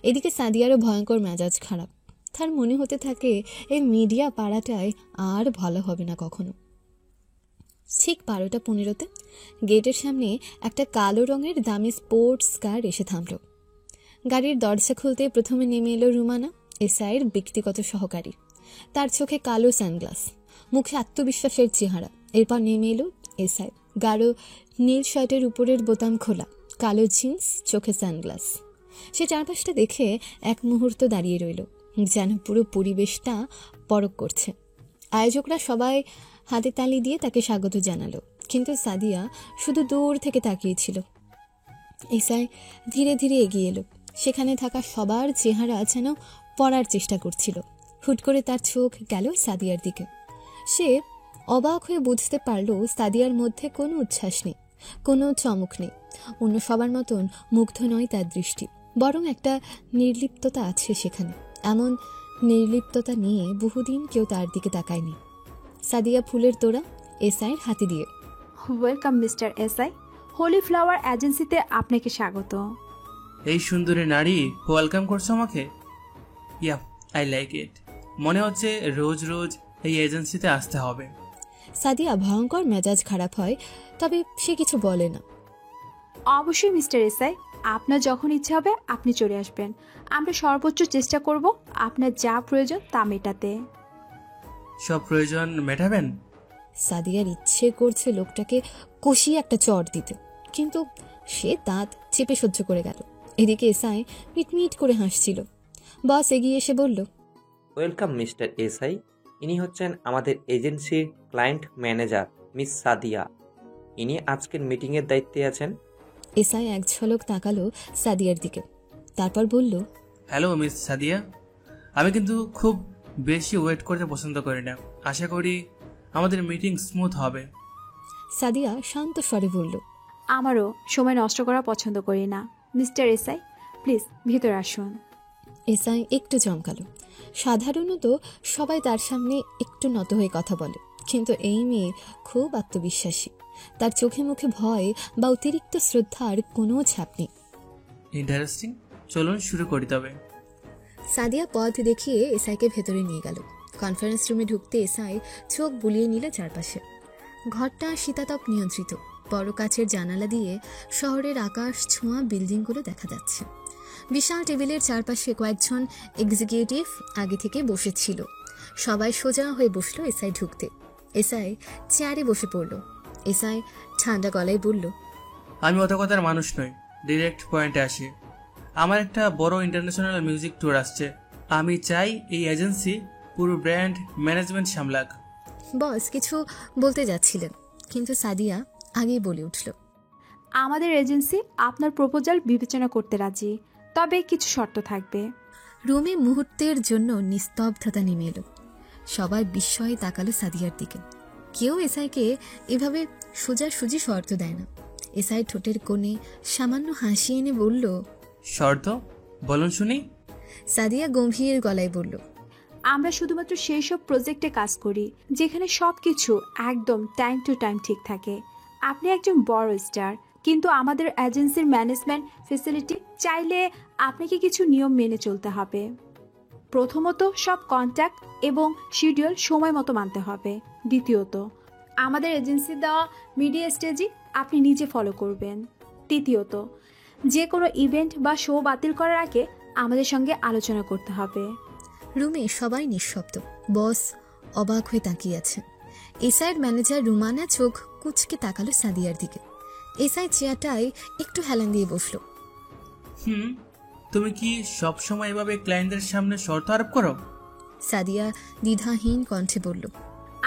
[SPEAKER 2] এদিকে সাদিয়ারও ভয়ঙ্কর মেজাজ খারাপ। তার মনে হতে থাকে এই মিডিয়া পাড়াটায় আর ভালো হবে না কখনো। ঠিক 12টা 15তে গেটের সামনে একটা কালো রঙের দামি স্পোর্টস কার এসে থামল। গাড়ির দরজা খুলতে প্রথমে নেমে এলো রুমানা, এসআইয়ের ব্যক্তিগত সহকারী। তার চোখে কালো সানগ্লাস, মুখে আত্মবিশ্বাসের চেহারা। এরপর নেমে এলো এসআই, গাঢ় নীল শার্টের উপরের বোতাম খোলা, কালো জিন্স, চোখে সানগ্লাস। সে চারপাশটা দেখে এক মুহূর্ত দাঁড়িয়ে রইল, যেন পুরো পরিবেশটা পরখ করছে। আয়োজকরা সবাই হাতে তালি দিয়ে তাকে স্বাগত জানালো, কিন্তু সাদিয়া শুধু দূর থেকে তাকিয়েছিল। এসআই ধীরে ধীরে এগিয়ে এলো, সেখানে থাকা সবার চেহারা যেন পড়ার চেষ্টা করছিল। হুট করে তার চোখ গেল সাদিয়ার দিকে। সে অবাক হয়ে বুঝতে পারল সাদিয়ার মধ্যে কোনো উচ্ছ্বাস নেই, কোনো চমক নেই। অন্য সবার মতন মুগ্ধ নয় তার দৃষ্টি, বরং একটা নির্লিপ্ততা আছে সেখানে। এমন নির্লিপ্ততা নিয়ে বহুদিন কেউ তার দিকে তাকায়নি। সাদিয়া ফুলের তোড়া এসআইয়ের হাতে দিয়ে,
[SPEAKER 1] welcome mister SI, Holy Flower এজেন্সিতে আপনাকে স্বাগত।
[SPEAKER 6] এই সুন্দরী নারী ওয়েলকাম করছো আমাকে? Yeah, I like it. মনে হচ্ছে রোজ রোজ এই এজেন্সিতে আসতে হবে।
[SPEAKER 2] সাদিয়া ভয়ঙ্কর মেজাজ খারাপ হয়, তবে সে কিছু বলে না।
[SPEAKER 1] অবশ্যই মিস্টার এসআই, আপনার যখন ইচ্ছা হবে আপনি চলে আসবেন। আমরা সর্বোচ্চ চেষ্টা করব আপনার যা প্রয়োজন তা মেটাতে।
[SPEAKER 6] সব প্রয়োজন মেটাবেন?
[SPEAKER 2] সাদিয়ার ইচ্ছে করছে লোকটাকে কষিয়ে একটা চড় দিতে, কিন্তু সে দাঁত চেপে সহ্য করে গেল। এদিকে এসআই মিটমিট করে হাসছিল। বস এগিয়ে এসে বলল,
[SPEAKER 9] ওয়েলকাম মিস্টার এসআই। ইনি হচ্ছেন আমাদের এজেন্সির ক্লায়েন্ট ম্যানেজার মিস সাদিয়া। ইনি আজকের মিটিংয়ের দায়িত্বে আছেন।
[SPEAKER 2] এসআই এক ঝলক তাকালো সাদিয়ার দিকে, তারপর বলল,
[SPEAKER 6] হ্যালো মিস সাদিয়া। আমি কিন্তু খুব বেশি ওয়েট করতে পছন্দ করি না। আশা করি আমাদের মিটিং স্মুথ হবে।
[SPEAKER 2] সাদিয়া শান্ত স্বরে বলল,
[SPEAKER 1] আমারও সময় নষ্ট করা পছন্দ করি না। মিস্টার এসআই, প্লিজ ভিতরে আসুন।
[SPEAKER 2] এসআই একটু চমকালো। সাধারণত সবাই তার সামনে একটু নত হয়ে কথা বলে, কিন্তু এই মেয়ে খুব আত্মবিশ্বাসী। তার চোখে মুখে ভয় বা অতিরিক্ত শ্রদ্ধার কোনো ছাপ নেই।
[SPEAKER 6] ইন্টারেস্টিং, চলুন শুরু করি তবে।
[SPEAKER 2] সাদিয়া পথ দেখিয়ে এসআইকে ভেতরে নিয়ে গেল। কনফারেন্স রুমে ঢুকতে এসআই চোখ বুলিয়ে নিল চারপাশে। ঘরটা শীতাতপ নিয়ন্ত্রিত, বড় কাচের জানালা দিয়ে শহরের আকাশ ছোঁয়া বিল্ডিংগুলো দেখা যাচ্ছে। বিশাল টেবিলের চারপাশে কয়েকজন এক্সিকিউটিভ আগে থেকে বসেছিল। সবাই সোজা হয়ে বসলো এসআই ঢুকতে। এসআই চেয়ারে বসে পড়ল। এসআই ঠান্ডা গলায় বলল,
[SPEAKER 6] আমি অত কথার মানুষ নই, ডিরেক্ট পয়েন্টে আসি। আমার একটা বড় ইন্টারন্যাশনাল মিউজিক ট্যুর আসছে। আমি চাই এই এজেন্সি পুরো ব্র্যান্ড ম্যানেজমেন্ট সামলাক।
[SPEAKER 2] বস কিছু বলতে যাচ্ছিলেন, কিন্তু সাদিয়া আগেই বলে উঠল,
[SPEAKER 1] আমাদের এজেন্সি আপনার প্রপোজাল বিবেচনা করতে রাজি, তবে কিছু শর্ত থাকবে।
[SPEAKER 2] রুমে মুহূর্তের জন্য নিস্তব্ধতা নেমে এলো। সবাই বিস্ময়ে তাকালো সাদিয়ার দিকে। কেউ এসআইকে এভাবে সোজাসুজি শর্ত দেয় না। এসআই ঠোঁটের কোণে সামান্য হাসি এনে বলল,
[SPEAKER 6] শর্ত বলুন শুনি।
[SPEAKER 2] সাদিয়া গম্ভীর গলায় বলল,
[SPEAKER 1] আমরা শুধুমাত্র সেই সব প্রজেক্টে কাজ করি যেখানে সব কিছু একদম টাইম টু টাইম ঠিক থাকে। আপনি একজন বড় স্টার, কিন্তু আমাদের এজেন্সির ম্যানেজমেন্ট ফেসিলিটি চাইলে আপনাকে কিছু নিয়ম মেনে চলতে হবে। প্রথমত, সব কন্ট্যাক্ট এবং শিডিউল সময় মতো মানতে হবে। দ্বিতীয়ত, আমাদের এজেন্সি দেওয়া মিডিয়া স্টেজি আপনি নিজে ফলো করবেন। তৃতীয়ত, যে কোনো ইভেন্ট বা শো বাতিল করার আগে আমাদের সঙ্গে আলোচনা করতে হবে।
[SPEAKER 2] রুমে সবাই নিঃশব্দ। বস অবাক হয়ে তাকিয়ে আছেন। এসআইয়ের ম্যানেজার রুমানা চোখ কুচকে তাকালো সাদিয়ার দিকে। এসআই চেয়ারটায় একটু হেলান দিয়ে বসলো।
[SPEAKER 6] তুমি কি সবসময় এভাবে ক্লায়েন্টদের সামনে শর্ত আরোপ করো?
[SPEAKER 2] সাদিয়া দ্বিধাহীন কণ্ঠে বলল,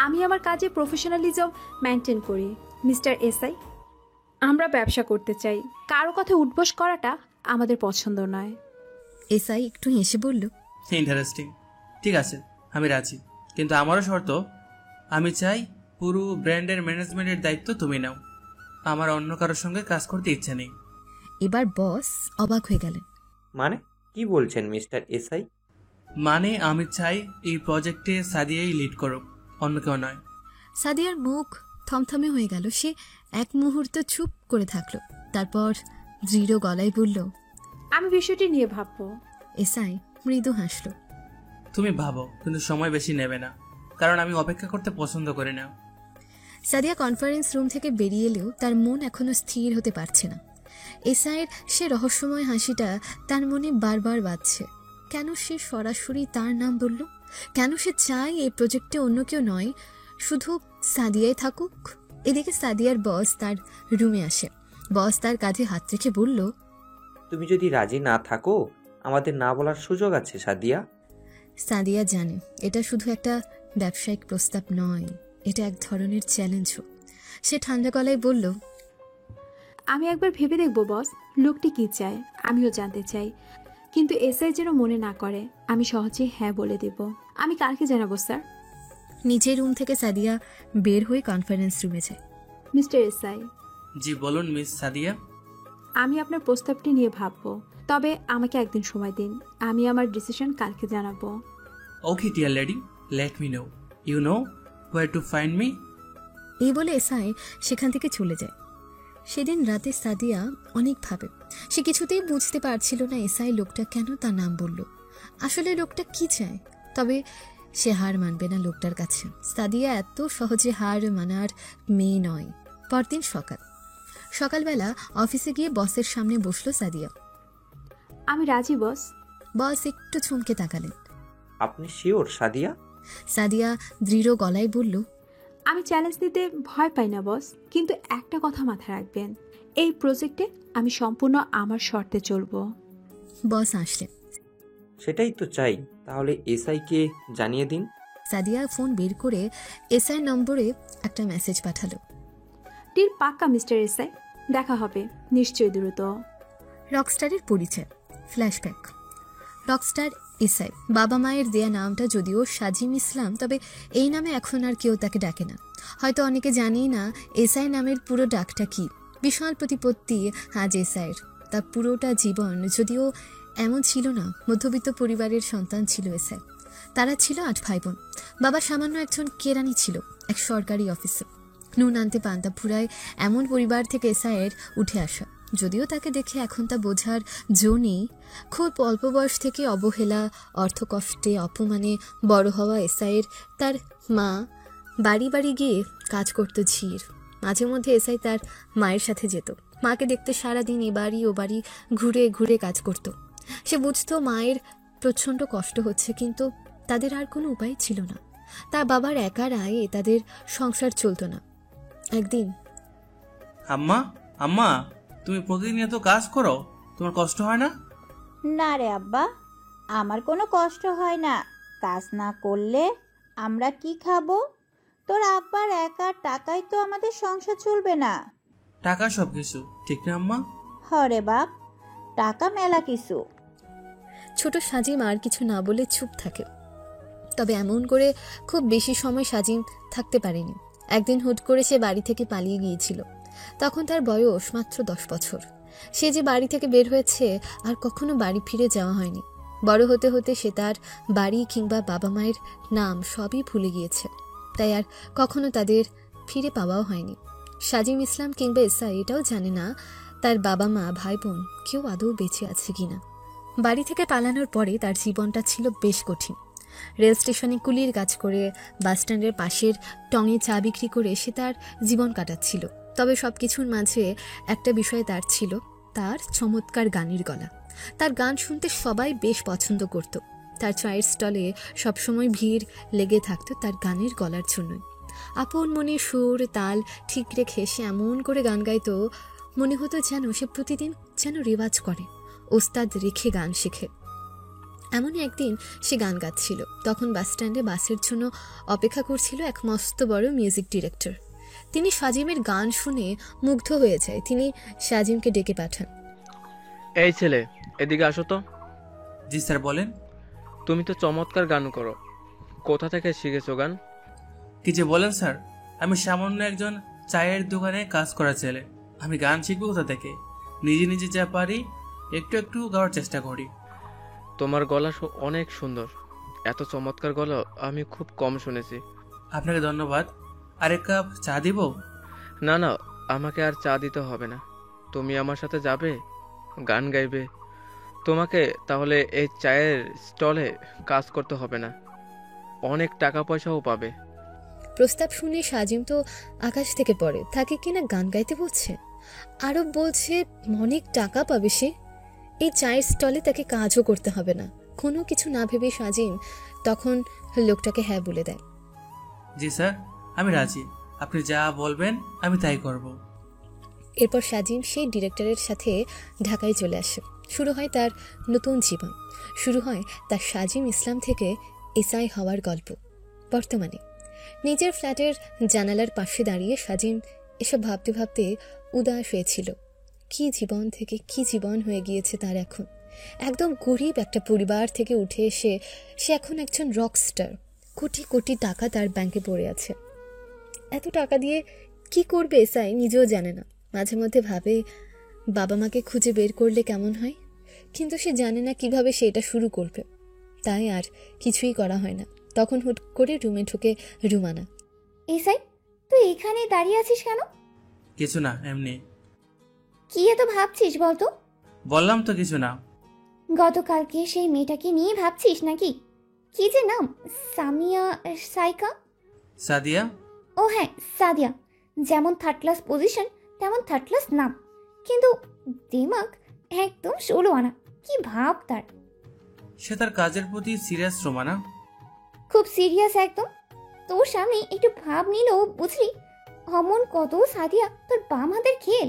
[SPEAKER 1] আমি আমার কাজে প্রফেশনালিজম মেনটেন করি। মিস্টার এসআই, আমরা ব্যবসা করতে চাই, কারো কথা উঠবোস করাটা আমাদের পছন্দ নয়।
[SPEAKER 2] এসআই একটু হেসে বলল,
[SPEAKER 6] ইন্টারেস্টিং। ঠিক আছে, আমি রাজি, কিন্তু আমারও শর্ত, আমি চাই পুরো ব্র্যান্ডের ম্যানেজমেন্টের দায়িত্ব তুমি নাও। আমার অন্য কারোর সঙ্গে কাজ করতে ইচ্ছা নেই।
[SPEAKER 2] এবার বস অবাক হয়ে গেলেন।
[SPEAKER 9] মানে কি বলছেন মিস্টার এসআই?
[SPEAKER 6] মানে আমি চাই এই প্রজেক্টে সাদিয়াই লিড করুক, অন্য কেউ নয়।
[SPEAKER 2] সাদিয়ার মুখ থমথমে হয়ে গেল। সে এক মুহূর্ত চুপ করে থাকলো, তারপর দৃঢ় গলায় বলল,
[SPEAKER 1] আমি বিষয়টি নিয়ে ভাববো।
[SPEAKER 2] এসআই মৃদু হাসল।
[SPEAKER 6] তুমি ভাবো, কিন্তু সময় বেশি নেবে না, কারণ আমি অপেক্ষা করতে পছন্দ করি না।
[SPEAKER 2] সাদিয়া কনফারেন্স রুম থেকে বেরিয়ে এলেও তার মন এখনো স্থির হতে পারছে না। এসআইয়ের সে রহস্যময় হাসিটা তার মনে বারবার বাজছে। কেন সে সরাসরি তার নাম বলল? কেন সে চায় এই প্রজেক্টে অন্য কেউ নয়, শুধু সাদিয়াই থাকুক? এদিকে সাদিয়ার বস তার রুমে আসে। বস তার কাঁধে হাত রেখে বলল,
[SPEAKER 9] তুমি যদি রাজি না থাকো আমাদের না বলার সুযোগ আছে সাদিয়া।
[SPEAKER 2] সাদিয়া জানে এটা শুধু একটা ব্যবসায়িক প্রস্তাব নয়, এটা এক ধরনের চ্যালেঞ্জও। সে ঠান্ডা গলায় বলল,
[SPEAKER 1] আমি একবার ভেবে দেখবো বস, লোকটি কি চায় আমিও জানতে চাই, কিন্তু এসআই যেন মনে না করে আমি সহজেই হ্যাঁ বলে দেব। আমি কালকে জানাবো স্যার।
[SPEAKER 2] নিজের রুম থেকে সাদিয়া বের হয়ে কনফারেন্স রুমে যায়।
[SPEAKER 1] মিস্টার এসআই,
[SPEAKER 6] জি বলুন মিস সাদিয়া।
[SPEAKER 1] আমি আপনার প্রস্তাবটি নিয়ে ভাববো, তবে আমাকে একদিন সময় দিন। আমি আমার ডিসিশন কালকে জানাবো।
[SPEAKER 6] Okay dear lady, let me know, you know where to find me.
[SPEAKER 2] এই বলে এসআই সেখান থেকে চলে যায়। সেদিন রাতে সাদিয়া অনেক ভাবে। সে কিছুতেই বুঝতে পারছিল না এসআই লোকটা কেন তার নাম বলল, আসলে লোকটা কি চায়। তবে সে হার মানবে না লোকটার কাছে। সাদিয়া এত সহজে হার মানার মেয়ে নয়। পরদিন সকালবেলা অফিসে গিয়ে বসের সামনে বসলো সাদিয়া।
[SPEAKER 1] আমি রাজি বস।
[SPEAKER 2] বস একটু চমকে তাকালেন।
[SPEAKER 9] আপনি শিওর সাদিয়া?
[SPEAKER 2] সাদিয়া দৃঢ় গলায় বলল,
[SPEAKER 1] আমি চ্যালেঞ্জ নিতে ভয় পাই না বস, কিন্তু একটা কথা মাথায় রাখবেন, এই প্রজেক্টে আমি সম্পূর্ণ আমার শর্তে চলবো।
[SPEAKER 2] বস আসলেন।
[SPEAKER 9] সেটাই তো চাই, তাহলে এসআই কে জানিয়ে দিন।
[SPEAKER 2] সাদিয়া ফোন বের করে এসআই নম্বরে একটা মেসেজ পাঠালো।
[SPEAKER 1] ডিল পাক্কা মিস্টার এসআই, দেখা হবে নিশ্চয়ই দ্রুত।
[SPEAKER 2] রকস্টারের পরিচয়। ফ্ল্যাশব্যাক। Rockstar SI. বাবা মায়ের দেয়া নামটা যদিও সাজিম ইসলাম, তবে এই নামে এখন আর কেউ তাকে ডাকে না। হয়তো অনেকে জানেই না এসআই নামের পুরো ডাকটা কি। বিশাল প্রতিপত্তি আজ এসআইয়ের। তার পুরোটা জীবন যদিও এমন ছিল না। মধ্যবিত্ত পরিবারের সন্তান ছিল এসআই। তারা ছিল 8 ভাই বোন। বাবা সামান্য একজন কেরানি ছিল, এক সরকারি অফিসে। নুন আনতে পান্তা ফুরায় এমন পরিবার থেকে এসআইয়ের উঠে আসা। যদিও তাকে দেখে এখন তা বোঝার জো নেই। খুব অল্প বয়স থেকে অবহেলা, অর্থকষ্টে, অপমানে বড় হওয়া এসআইয়ের তার মা বাড়ি বাড়ি গিয়ে কাজ করত ঝির। মাঝে মধ্যে এসআই তার মায়ের সাথে যেত। মাকে দেখতে সারাদিন এ বাড়ি ও বাড়ি ঘুরে ঘুরে কাজ করত। সে বুঝতো মায়ের প্রচণ্ড কষ্ট হচ্ছে, কিন্তু তাদের আর কোনো উপায় ছিল না। তার বাবার একার আয়ে তাদের সংসার চলতো না। একদিন,
[SPEAKER 6] আম্মা আম্মা, তুমি প্রতিদিন এত কাজ করো, তোমার কষ্ট হয় না?
[SPEAKER 13] না রে আব্বা, আমার কোনো কষ্ট হয় না। কাজ না করলে আমরা কি খাবো? তোর আব্বার একার টাকায় তো আমাদের সংসার চলবে না।
[SPEAKER 6] টাকা সব কিছু, ঠিক না আম্মা?
[SPEAKER 13] হরে বাপ, টাকা মেলা কিছু।
[SPEAKER 2] ছোট সাজিম আর কিছু না বলে চুপ থাকে। তবে এমন করে খুব বেশি সময় সাজিম থাকতে পারেনি। একদিন হুট করে সে বাড়ি থেকে পালিয়ে গিয়েছিল। তখন তার বয়স মাত্র 10 বছর। সে যে বাড়ি থেকে বের হয়েছে আর কখনো বাড়ি ফিরে যাওয়া হয়নি। বড় হতে হতে সে তার বাড়ি কিংবা বাবা মায়ের নাম সবই ভুলে গিয়েছে। তাই আর কখনো তাদের ফিরে পাওয়াও হয়নি। সাজিম ইসলাম কিংবা এসআই এটাও জানে না তার বাবা মা ভাই বোন কেউ আদৌ বেঁচে আছে কিনা। বাড়ি থেকে পালানোর পরে তার জীবনটা ছিল বেশ কঠিন। রেল স্টেশনে কুলির কাজ করে, বাসস্ট্যান্ডের পাশের টঙে চা বিক্রি করে সে তার জীবন কাটাচ্ছিল। তবে সব কিছুর মাঝে একটা বিষয় তার ছিল, তার চমৎকার গানের গলা। তার গান শুনতে সবাই বেশ পছন্দ করত। তার চায়ের স্টলে সবসময় ভিড় লেগে থাকতো তার গানের গলার জন্যই। আপন মনে সুর তাল ঠিক রেখে সে এমন করে গান গাইতো, মনে হতো যেন সে প্রতিদিন যেন রেওয়াজ করে, ওস্তাদ রেখে গান শেখে। এমনই একদিন সে গান গাচ্ছিল। তখন বাসস্ট্যান্ডে বাসের জন্য অপেক্ষা করছিল এক মস্ত বড় মিউজিক ডিরেক্টর। তিনি সাজিমের গান শুনে মুগ্ধ হয়ে যায়। তিনি সাজিমকে ডেকে পাঠান।
[SPEAKER 14] এই ছেলে, এদিকে আসো তো।
[SPEAKER 6] জি স্যার, বলেন।
[SPEAKER 14] তুমি তো চমৎকার গান করো, কোথা থেকে শিখেছো গান?
[SPEAKER 6] কি যে বলেন স্যার, আমি সামান্য একজন চায়ের দোকানে কাজ করা ছেলে। আমি গান শিখবো কোথা থেকে? নিজে নিজে যা পারি একটু একটু গাওয়ার চেষ্টা করি।
[SPEAKER 14] তোমার গলা অনেক সুন্দর, এত চমৎকার গলা আমি খুব কম শুনেছি।
[SPEAKER 6] আপনাকে ধন্যবাদ। আরেক কাপ চা দিব?
[SPEAKER 14] না না, আমাকে আর চা দিতে হবে না। তুমি আমার সাথে যাবে, গান গাইবে। তোমাকে তাহলে এই চায়ের স্টলে কাজ করতে হবে না, অনেক টাকা পয়সাও পাবে।
[SPEAKER 2] প্রস্তাব শুনে সাজিম তো আকাশ থেকে পড়ে। তাকে কিনা গান গাইতে বলছে, আরব বলছে অনেক টাকা পাবে সে। এই চায়ের স্টলে তাকে কাজও করতে হবে না। কোনো কিছু না ভেবে সাজিম তখন লোকটাকে হ্যাঁ বলে দেয়।
[SPEAKER 6] জি স্যার, আমি রাজি। আপনি যা বলবেন আমি তাই করব।
[SPEAKER 2] এরপর সাজিম সেই ডিরেক্টরের সাথে ঢাকায় চলে আসে। শুরু হয় তার নতুন জীবন, শুরু হয় তার সাজিম ইসলাম থেকে এসআই হওয়ার গল্প। বর্তমানে নিজের ফ্ল্যাটের জানালার পাশে দাঁড়িয়ে সাজিম এসব ভাবতে ভাবতে উদাস হয়েছিল। কি জীবন থেকে কি জীবন হয়ে গিয়েছে তার এখন। একদম গরিব একটা পরিবার থেকে উঠে এসে সে এখন একজন রকস্টার। কোটি কোটি টাকা তার ব্যাংকে পড়ে আছে। এত টাকা দিয়ে কি করবে এসআই নিজেও জানে না। মাঝে মধ্যে ভাবে বাবা মাকে খুঁজে বের করলে কেমন হয়, কিন্তু সে জানে না কিভাবে সে এটা শুরু করবে। তাই আর কিছুই করা হয় না। তখন হুট করে রুমে ঢুকে রুমানা।
[SPEAKER 7] এসআই, তুই এখানে দাঁড়িয়ে আছিস কেন?
[SPEAKER 6] কিছু না, এমনি।
[SPEAKER 7] কি এত ভাবছিস বলতো?
[SPEAKER 6] বললাম তো কিছু না।
[SPEAKER 7] গতকালকে সেই মেয়েটাকে নিয়ে ভাবছিস নাকি? কি যে নাম, সামিয়া সাইকা?
[SPEAKER 6] সাদিয়া?
[SPEAKER 7] ও হ্যাঁ, সাদিয়া। যেমন থার্ড ক্লাস পজিশন তেমন থার্ড ক্লাস নাম, কিন্তু দিমাগ একদম 16 আনা। কি ভাব তার!
[SPEAKER 6] সে তার কাজের প্রতি সিরিয়াস রোমানা।
[SPEAKER 7] খুব সিরিয়াস একদম। তোর সামনে একটু ভাব নিলেও বুঝলি অমন কত সাদিয়া তোর বাম হাতের খেল।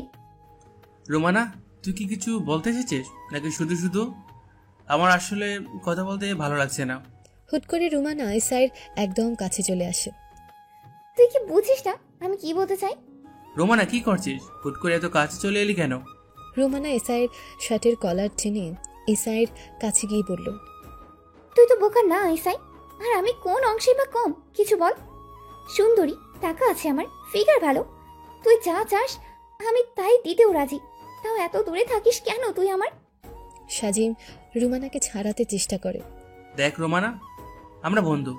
[SPEAKER 6] রোমানা, তুই কি কিছু বলতে এসেছিস নাকি শুধু শুধু? আমার আসলে কথা বলতে ভালো লাগছে না।
[SPEAKER 2] হুট করে রুমানা এসআইয়ের একদম কাছে চলে আসে।
[SPEAKER 7] তুই কি বুঝিস না আমি কি বলতে চাই?
[SPEAKER 6] রোমানা, কি করছিস? হুট করে এত কাছে চলে এলি কেন?
[SPEAKER 2] রোমানা এসআইয়ের শার্টের কলার টেনে এসআইয়ের কাছে গিয়ে বলল,
[SPEAKER 7] তুই তো বোকা না এসআই। আর আমি কোন অংশে বা কম? কিছু বল। সুন্দরী, টাকা আছে আমার, ফিগার ভালো। তুই যা চাস আমি তাই দিতেও রাজি। তাও এত দূরে থাকিস কেন তুই আমার?
[SPEAKER 2] সাজিম রুমানাকে ছাড়াতে চেষ্টা করে।
[SPEAKER 6] দেখ রোমানা, আমরা বন্ধু,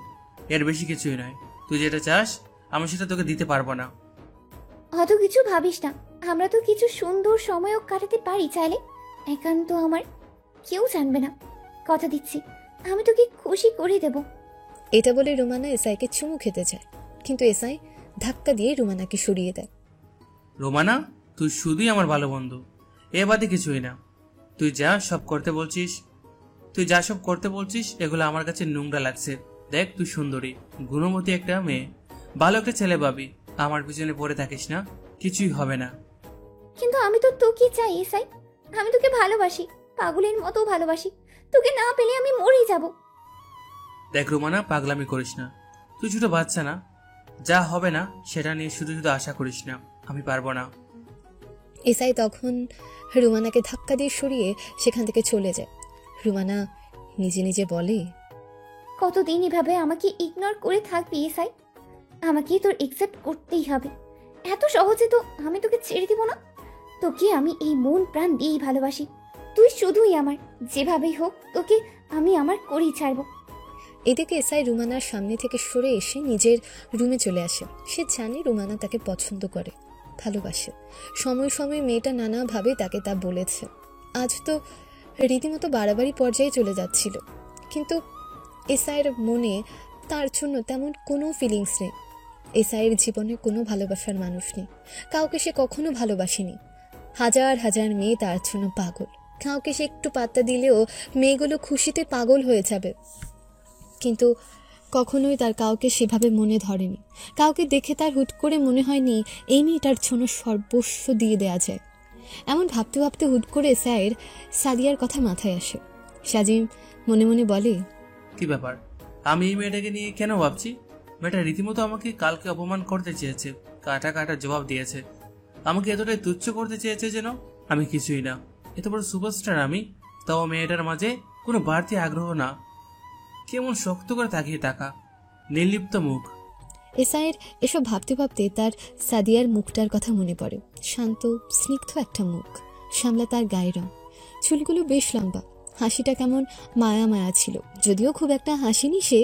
[SPEAKER 6] এর বেশি কিছুই নয়। তুই যেটা চাস আমি সেটা তোকে দিতে পারবো না।
[SPEAKER 7] অত কিছু ভাবিস না, আমরা তো কিছু সুন্দর সময়ও কাটাতে পারি চাইলে। একান্ত আমার, কেউ জানবে না, কথা দিচ্ছি। আমি তোকে খুশি করে দেব।
[SPEAKER 2] এটা বলে রুমানা এসআইকে চুমু খেতে চায়, কিন্তু এসআই ধাক্কা দিয়ে রুমানাকে সরিয়ে দেয়।
[SPEAKER 6] রোমানা, তুই শুধুই আমার ভালো বন্ধু, এ বাদে কিছুই না। তুই যা সব করতে বলছিস এগুলো আমার কাছে নোংরা লাগছে। দেখ, তুই সুন্দরী, গুণমতী একটা মেয়ে, ভালো একটা ছেলে পাবি। আমার পিছনে পড়ে থাকিস না, কিছুই হবে না।
[SPEAKER 7] কিন্তু আমি তো তোকে চাই এসআই। আমি তোকে ভালোবাসি, পাগলের মতো ভালোবাসি। তোকে না পেলে আমি মরেই যাব।
[SPEAKER 6] দেখ রোমানা, পাগলামি করিস না। তুই ছোট বাচ্চা না, যা হবে না সেটা নিয়ে শুধু শুধু আশা করিস না। আমি পারবো না।
[SPEAKER 2] এসআই তখন রুমানাকে ধাক্কা দিয়ে সরিয়ে সেখান থেকে চলে যায়। রুমানা নিজে নিজে বলে,
[SPEAKER 7] কতদিন এভাবে আমাকে ইগনোর করে থাকবি এসআই? আমাকে তোর একসেপ্ট করতেই হবে। এত সহজে তো আমি তোকে ছেড়ে দিব না। তোকে আমি এই মন প্রাণ দিয়েই ভালোবাসি। তুই শুধুই আমার, যেভাবেই হোক তোকে আমি আমার করেই ছাড়বো।
[SPEAKER 2] এদিকে এসআই রুমানার সামনে থেকে সরে এসে নিজের রুমে চলে আসে। সে জানে রুমানা তাকে পছন্দ করে, ভালোবাসে। সময় সময় মেয়েটা নানাভাবে তাকে তা বলেছে। আজ তো রীতিমতো বাড়াবাড়ি পর্যায়ে চলে যাচ্ছিল, কিন্তু এসআইয়ের মনে তার জন্য তেমন কোনো ফিলিংস নেই। এসআইয়ের জীবনে কোনো ভালোবাসার মানুষ নেই। কাউকে সে কখনো ভালোবাসেনি। হাজার হাজার মেয়ে তার জন্য পাগল। কাউকে সে একটু পাত্তা দিলেও মেয়েগুলো খুশিতে পাগল হয়ে যাবে, কিন্তু কখনোই তার কাউকে সেভাবে মনে ধরেনি। কাউকে দেখে তার হুট করে মনে হয়নি এই মেয়েটার জন্য সর্বস্ব দিয়ে দেয়া যায়। এমন ভাবতে ভাবতে হুট করে এসআইয়ের সাদিয়ার কথা মাথায় আসে। সাজিম মনে মনে বলে,
[SPEAKER 6] কি ব্যাপার, আমি এই মেয়েটাকে নিয়ে কেন ভাবছি? মেয়েটা রীতিমতো আমাকে কালকে অপমান করতে চেয়েছে, কাটা কাটা জবাব দিয়েছে। আমাকে এতটাই তুচ্ছ করতে চেয়েছে যেন আমি কিছুই না। এত বড় সুপারস্টার আমি, তাও মেয়েটার মাঝে কোনো বাড়তি আগ্রহ না। কেমন শক্ত করে তাকিয়ে থাকা, নির্লিপ্ত মুখ।
[SPEAKER 2] এসআইয়ের এসব ভাবতে ভাবতে তার সাদিয়ার মুখটার কথা মনে পড়ে। শান্ত স্নিগ্ধ একটা মুখ, সামলা তার গায়ের রং, চুলগুলো বেশ লম্বা, হাসিটা কেমন মায়া মায়া ছিল, যদিও খুব একটা হাসিনি সে।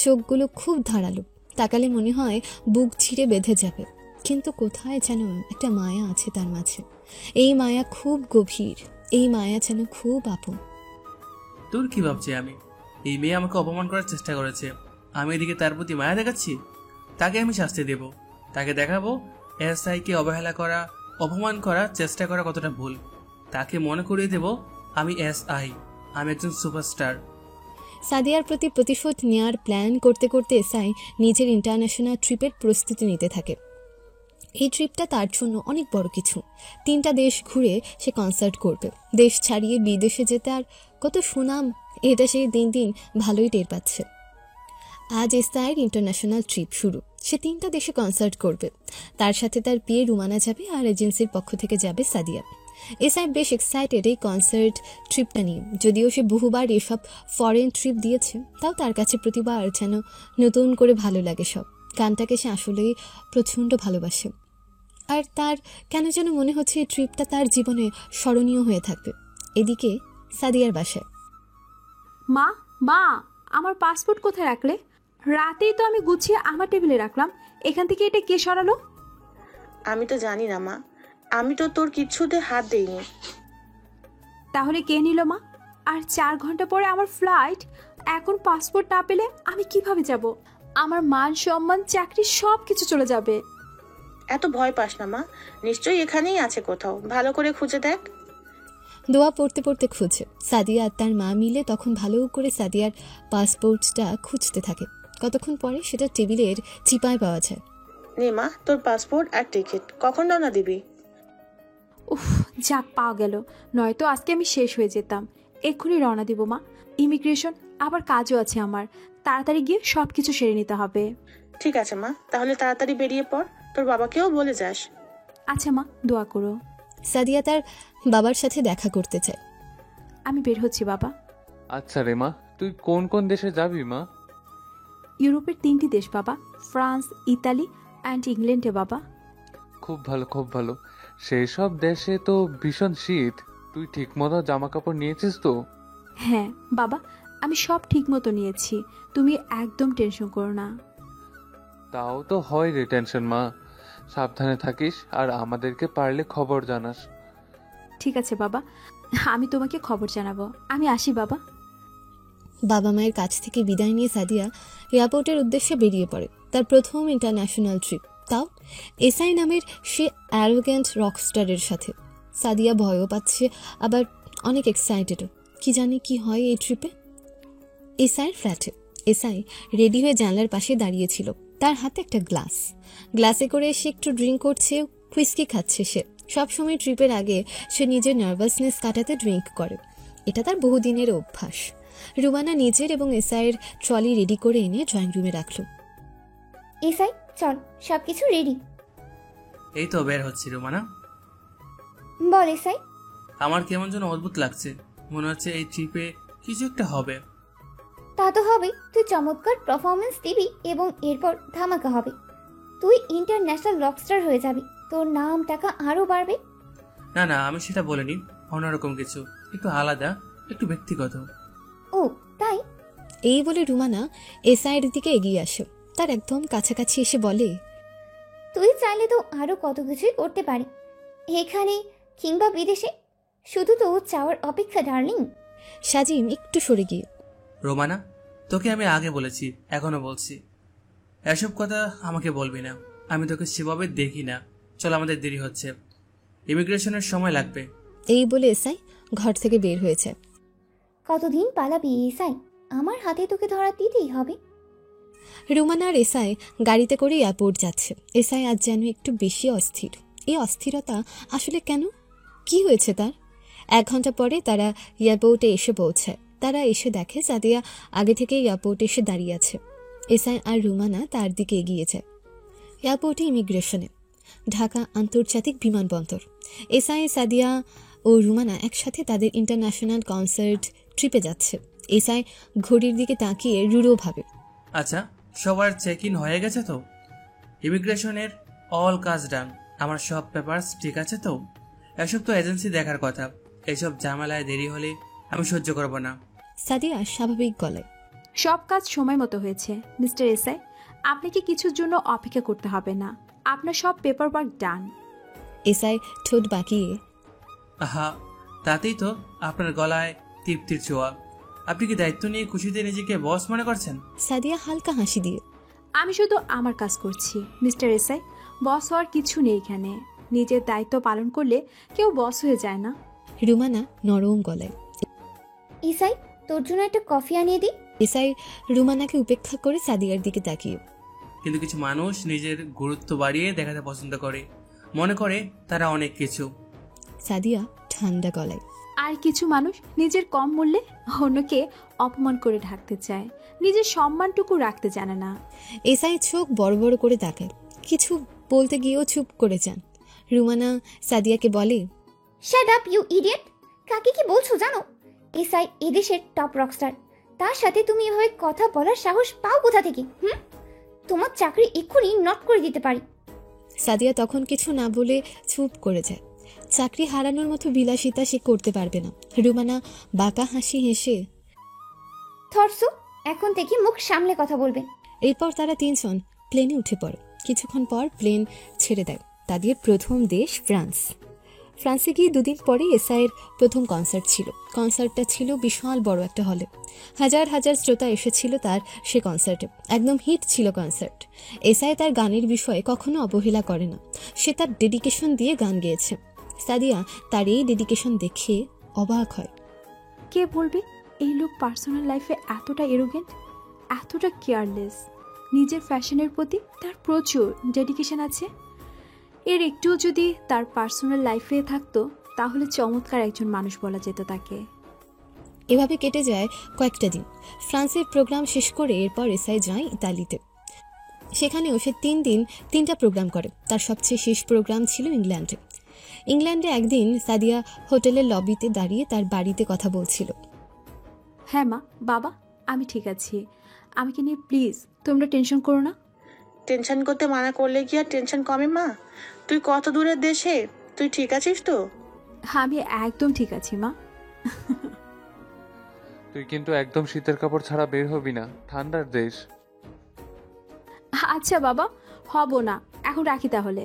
[SPEAKER 2] চোখগুলো খুব ধারালো, তাকালে মনে হয় বুক ছিঁড়ে বেঁধে যাবে, কিন্তু কোথায় যেন একটা মায়া আছে তার মাঝে। এই মায়া খুব গভীর, এই মায়া যেন খুব আপন।
[SPEAKER 6] তোর কি ভাবছি আমি? এই মেয়ে আমাকে অপমান করার চেষ্টা করেছে, আমি এদিকে তার প্রতি মায়া দেখাচ্ছি। তাকে আমি শাস্তি দেব, তাকে দেখাবো এসআইকে অবহেলা করা, অপমান করার চেষ্টা করা কতটা ভুল। তাকে মনে করিয়ে দেব আমি এসআই, আমি একজন সুপারস্টার।
[SPEAKER 2] সাদিয়ার প্রতি প্রতিশোধ নেওয়ার প্ল্যান করতে করতে এসআই নিজের ইন্টারন্যাশনাল ট্রিপের প্রস্তুতি নিতে থাকে। এই ট্রিপটা তার জন্য অনেক বড় কিছু। 3টা দেশ ঘুরে সে কনসার্ট করবে। দেশ ছাড়িয়ে বিদেশে যেতে আর কত সুনাম, এটা সে দিন দিন ভালোই টের পাচ্ছে। আজ এসআইয়ের ইন্টারন্যাশনাল ট্রিপ শুরু। সে 3টা দেশে কনসার্ট করবে। তার সাথে তার বিয়ে রুমানা যাবে, আর এজেন্সির পক্ষ থেকে যাবে সাদিয়া। এসআই বেশ এক্সাইটেড এই কনসার্ট ট্রিপটা নিয়ে। যদিও সে বহুবার এসব ফরেন ট্রিপ দিয়েছে, তাও তার কাছে প্রতিবার যেন নতুন করে ভালো লাগে সব। গানটাকে সে আসলেই প্রচণ্ড ভালোবাসে, আর তার কেন যেন মনে হচ্ছে এই ট্রিপটা তার জীবনে স্মরণীয় হয়ে থাকবে। এদিকে সাদিয়ার বাসায়।
[SPEAKER 1] মা মা, আমার পাসপোর্ট কোথায় রাখলে? রাতেই তো আমি গুছিয়ে আমার টেবিলে রাখলাম, এখান থেকে এটা কে সরালো?
[SPEAKER 8] আমি তো জানি না মা, আমি তো তোর কিচ্ছুতে হাত দেইনি।
[SPEAKER 1] তাহলে কে নিল মা? আর 4 ঘন্টা পরে আমার ফ্লাইট, এখন পাসপোর্ট না পেলে আমি কিভাবে যাব? আমার মান সম্মান চাকরি সব কিছু চলে যাবে।
[SPEAKER 8] এত ভয় পাস না মা, নিশ্চয়ই এখানেই আছে কোথাও, ভালো করে খুঁজে দেখ।
[SPEAKER 2] দোয়া পড়তে পড়তে খুঁজে সাদিয়া আর তার মা মিলে তখন ভালো করে সাদিয়ার পাসপোর্টটা খুঁজতে থাকে। কতক্ষণ পরে সেটা টেবিলের চিপায় পাওয়া যায়।
[SPEAKER 8] নে মা, তোর পাসপোর্ট আর টিকিট। কখন রওনা দিবি?
[SPEAKER 1] উফ, যাক পাওয়া গেল, নয়তো আজকে আমি শেষ হয়ে যেতাম। এক্ষুনি রওনা দিব মা। ইমিগ্রেশন, আবার কাজও আছে আমার, তাড়াতাড়ি গিয়ে সব কিছু সেরে নিতে হবে।
[SPEAKER 8] ঠিক আছে মা, তাহলে তাড়াতাড়ি বেরিয়ে পড়, তোর বাবাকেও বলে যাস।
[SPEAKER 1] আচ্ছা মা, দোয়া করো।
[SPEAKER 2] সাদিয়া তার বাবার সাথে দেখা করতে চায়।
[SPEAKER 1] আমি বের হচ্ছি বাবা।
[SPEAKER 10] আচ্ছা রে মা, তুই কোন কোন দেশে যাবি মা?
[SPEAKER 1] ইউরোপের 3টি দেশ বাবা, ফ্রান্স, ইতালি অ্যান্ড ইংল্যান্ডে বাবা।
[SPEAKER 10] খুব ভালো খুব ভালো। সেই সব দেশে তো ভীষণ শীত, তুই ঠিকমতো জামা কাপড় নিয়েছিস তো?
[SPEAKER 1] হ্যাঁ বাবা, আমি সব ঠিক মতো নিয়েছি, তুমি একদম টেনশন করো না।
[SPEAKER 10] তাও তো হয় রে টেনশন মা। সাবধানে থাকিস, আর আমাদেরকে পারলে খবর জানাস।
[SPEAKER 1] ঠিক আছে বাবা, আমি তোমাকে খবর জানাবো। আমি আসি বাবা।
[SPEAKER 2] বাবা মায়ের কাছ থেকে বিদায় নিয়ে সাদিয়া এয়ারপোর্টের উদ্দেশ্যে বেরিয়ে পড়ে। তার প্রথম ইন্টারন্যাশনাল ট্রিপ, তাও এসআই নামের সে অ্যারোগ্যান্ট রকস্টারের সাথে। সাদিয়া ভয়ও পাচ্ছে, আবার অনেক এক্সাইটেডও। কি জানি কি হয় এই ট্রিপে। এসআইয়ের ফ্ল্যাটে এসআই রেডি হয়ে জানলার পাশে দাঁড়িয়েছিল। তার হাতে একটা গ্লাসে করে সে একটু ড্রিঙ্ক করছে, হুইস্কি খাচ্ছে। সে সবসময় ট্রিপের আগে সে নিজের নার্ভাসনেস কাটাতে ড্রিঙ্ক করে, এটা তার বহুদিনের অভ্যাস। রুমানা নিজের এবং এসআইয়ের ট্রলি রেডি করে এনে ড্রয়িং রুমে রাখলো।
[SPEAKER 7] এসআই চল, সবকিছু রেডি।
[SPEAKER 6] এই তো বের হচ্ছি রুমানা।
[SPEAKER 7] বল এসআই।
[SPEAKER 6] আমার কেমন যেন অদ্ভুত লাগছে, মনে হচ্ছে এই ট্রিপে কিছু একটা হবে।
[SPEAKER 7] তা তো হবে, তুই চমৎকার পারফরমেন্স দিবি এবং এরপর ধামাকা হবে। তুই ইন্টারন্যাশনাল রকস্টার হয়ে যাবি, তোর নাম টাকা আরো বাড়বে।
[SPEAKER 6] না না, আমি সেটা বলিনি, অন্যরকম কিছু, একটু আলাদা, একটু ব্যক্তিগত।
[SPEAKER 7] ও তাই?
[SPEAKER 2] এই বলে রুমানা এসআইয়ের দিকে এগিয়ে আসে। তার একদম কাছাকাছি এসে বলে,
[SPEAKER 7] তুই চাইলে তো আরো কত কিছুই করতে পারি, এখানে কিংবা বিদেশে, শুধু তো চাওয়ার অপেক্ষা ডার্লিং।
[SPEAKER 2] সাজিম একটু সরে গিয়ে,
[SPEAKER 6] রোমানা, তোকে আমি আগে বলেছি, এখনো বলছি, এসব কথা আমাকে বলবি না। আমি তোকে সেভাবে দেখি না। চল, আমাদের দেরি হচ্ছে, ইমিগ্রেশনের সময় লাগবে।
[SPEAKER 2] এই বলে এসআই ঘর থেকে বের হয়েছে।
[SPEAKER 7] কতদিন পালাবি এসআই? আমার হাতে তোকে ধরা দিতেই হবে।
[SPEAKER 2] রুমানা আর এসআই গাড়িতে করে এয়ারপোর্ট যাচ্ছে। এসআই আজ যেন একটু বেশি অস্থির। এই অস্থিরতা আসলে কেন, কি হয়েছে তার? 1 ঘন্টা পরে তারা এয়ারপোর্টে এসে পৌঁছায়। তারা এসে দেখে সাদিয়া আগে থেকে এয়ারপোর্টে এসে দাঁড়িয়ে আছে। এসআই আর রুমানা তার দিকে এগিয়ে যায়। এয়ারপোর্টে ইমিগ্রেশনে, ঢাকা আন্তর্জাতিক বিমানবন্দর। এসআই, সাদিয়া ও রুমানা একসাথে তাদের ইন্টারন্যাশনাল কনসার্ট ট্রিপে যাচ্ছে। এসআই ঘড়ির দিকে তাকিয়ে রূঢ়ভাবে,
[SPEAKER 6] আচ্ছা, সবার চেক ইন হয়ে গেছে তো? ইমিগ্রেশনের অল কাজ ডান। আমার সব পেপারস ঠিক আছে তো? এসব তো এজেন্সি দেখার কথা। এসব ঝামেলায় দেরি হলে আমি সহ্য করব না।
[SPEAKER 2] সাদিয়া স্বাভাবিক গলায়,
[SPEAKER 1] সব কাজ সময় মতো হয়েছে মিস্টার এসআই। আপনাকে কিছুর জন্য অপেক্ষা করতে হবে না, আপনার সব পেপার ওয়ার্ক ডান।
[SPEAKER 2] এসআই ঠোঁট বাঁকিয়ে,
[SPEAKER 6] আহা, তাতেই তো আপনার গলায় তৃপ্তির ছোঁয়া। আপনি কি দায়িত্ব নিয়ে খুশিতে নিজেকে বস মনে করছেন?
[SPEAKER 2] সাদিয়া হালকা হাসি দিয়ে,
[SPEAKER 1] আমি শুধু আমার কাজ করছি মিস্টার এসআই, বস হওয়ার কিছু নেই এখানে। নিজের দায়িত্ব পালন করলে কেউ বস হয়ে যায় না।
[SPEAKER 2] রুমানা নরম গলায়,
[SPEAKER 7] ইসাই, তোর জন্য একটা কফি আনিয়ে দিই।
[SPEAKER 2] এসআই রুমানাকে উপেক্ষা করে সাদিয়ার দিকে তাকিয়ে,
[SPEAKER 6] কিন্তু কিছু মানুষ নিজের গুরুত্ব বাড়িয়ে দেখাতে পছন্দ করে, মনে করে তারা অনেক কিছু।
[SPEAKER 2] সাদিয়া ঠান্ডা গলায়,
[SPEAKER 1] আর কিছু মানুষ নিজের কম মূল্যে অন্যকে অপমান করে ঢাকতে চায়, নিজের সম্মানটুকু রাখতে জানে না।
[SPEAKER 2] এসআই চোখ বড় বড় করে তাকায়, কিছু বলতে গিয়েও চুপ করে যান। রুমানা সাদিয়াকে বলে,
[SPEAKER 7] শাট আপ ইউ ইডিয়েট। কাকে কি বলছো জানো? এসআই এদেশের টপ রকস্টার, তার সাথে তুমি এভাবে কথা বলার সাহস পাও কোথা থেকে? তোমার চাকরি এক্ষুনি নট করে দিতে পারি।
[SPEAKER 2] সাদিয়া তখন কিছু না বলে চুপ করে যায়। চাকরি হারানোর মতো বিলাসিতা সে করতে পারবে না। রুমানা বাঁকা হাসি হেসে,
[SPEAKER 7] থরসু, এখন থেকে মুখ সামলে কথা বলবেন।
[SPEAKER 2] এরপর তারা তিনজন প্লেনে উঠে পড়ে। কিছুক্ষণ পর প্লেন ছেড়ে দেয়। তাদের প্রথম দেশ ফ্রান্স। ফ্রান্সে গিয়ে দুদিন পরে এসআইয়ের প্রথম কনসার্ট ছিল। কনসার্টটা ছিল বিশাল বড় একটা হলে। হাজার হাজার শ্রোতা এসেছিল তার সে কনসার্টে। একদম হিট ছিল কনসার্ট। এসআই তার গানের বিষয়ে কখনো অবহেলা করে না। সে তার ডেডিকেশন দিয়ে গান গেয়েছে। সাদিয়া তার এই ডেডিকেশন দেখে অবাক হয়।
[SPEAKER 1] কে বলবে এই লোক পার্সোনাল লাইফে এতটা এরোগেন্ট, এতটা কেয়ারলেস। নিজের ফ্যাশনের প্রতি তার প্রচুর ডেডিকেশন আছে। এর একটুও যদি তার পার্সোনাল লাইফে থাকতো তাহলে চমৎকার একজন মানুষ বলা যেত তাকে।
[SPEAKER 2] এভাবে কেটে যায় কয়েকটা দিন। ফ্রান্সের প্রোগ্রাম শেষ করে এরপর এসআই যায় ইতালিতে। সেখানেও সে 3 দিন 3টা প্রোগ্রাম করে। তার সবচেয়ে শেষ প্রোগ্রাম ছিল ইংল্যান্ডে। ইংল্যান্ডে একদিন সাদিয়া হোটেলের লবিতে দাঁড়িয়ে তার বাড়িতে কথা বলছিল।
[SPEAKER 1] হ্যাঁ মা, বাবা, আমি ঠিক আছি। আমাকে নিয়ে প্লিজ তোমরা টেনশন করো না।
[SPEAKER 8] টেনশন করতে মানা করলে কি আর টেনশন কমে মা? তুই কত দূরের দেশে, তুই ঠিক আছিস তো?
[SPEAKER 1] আমি একদম ঠিক আছি মা।
[SPEAKER 10] তুই কিন্তু একদম শীতের কাপড় ছাড়া বের হবি না, ঠান্ডার দেশ।
[SPEAKER 1] আচ্ছা বাবা, হব না, এখন রাখি তাহলে।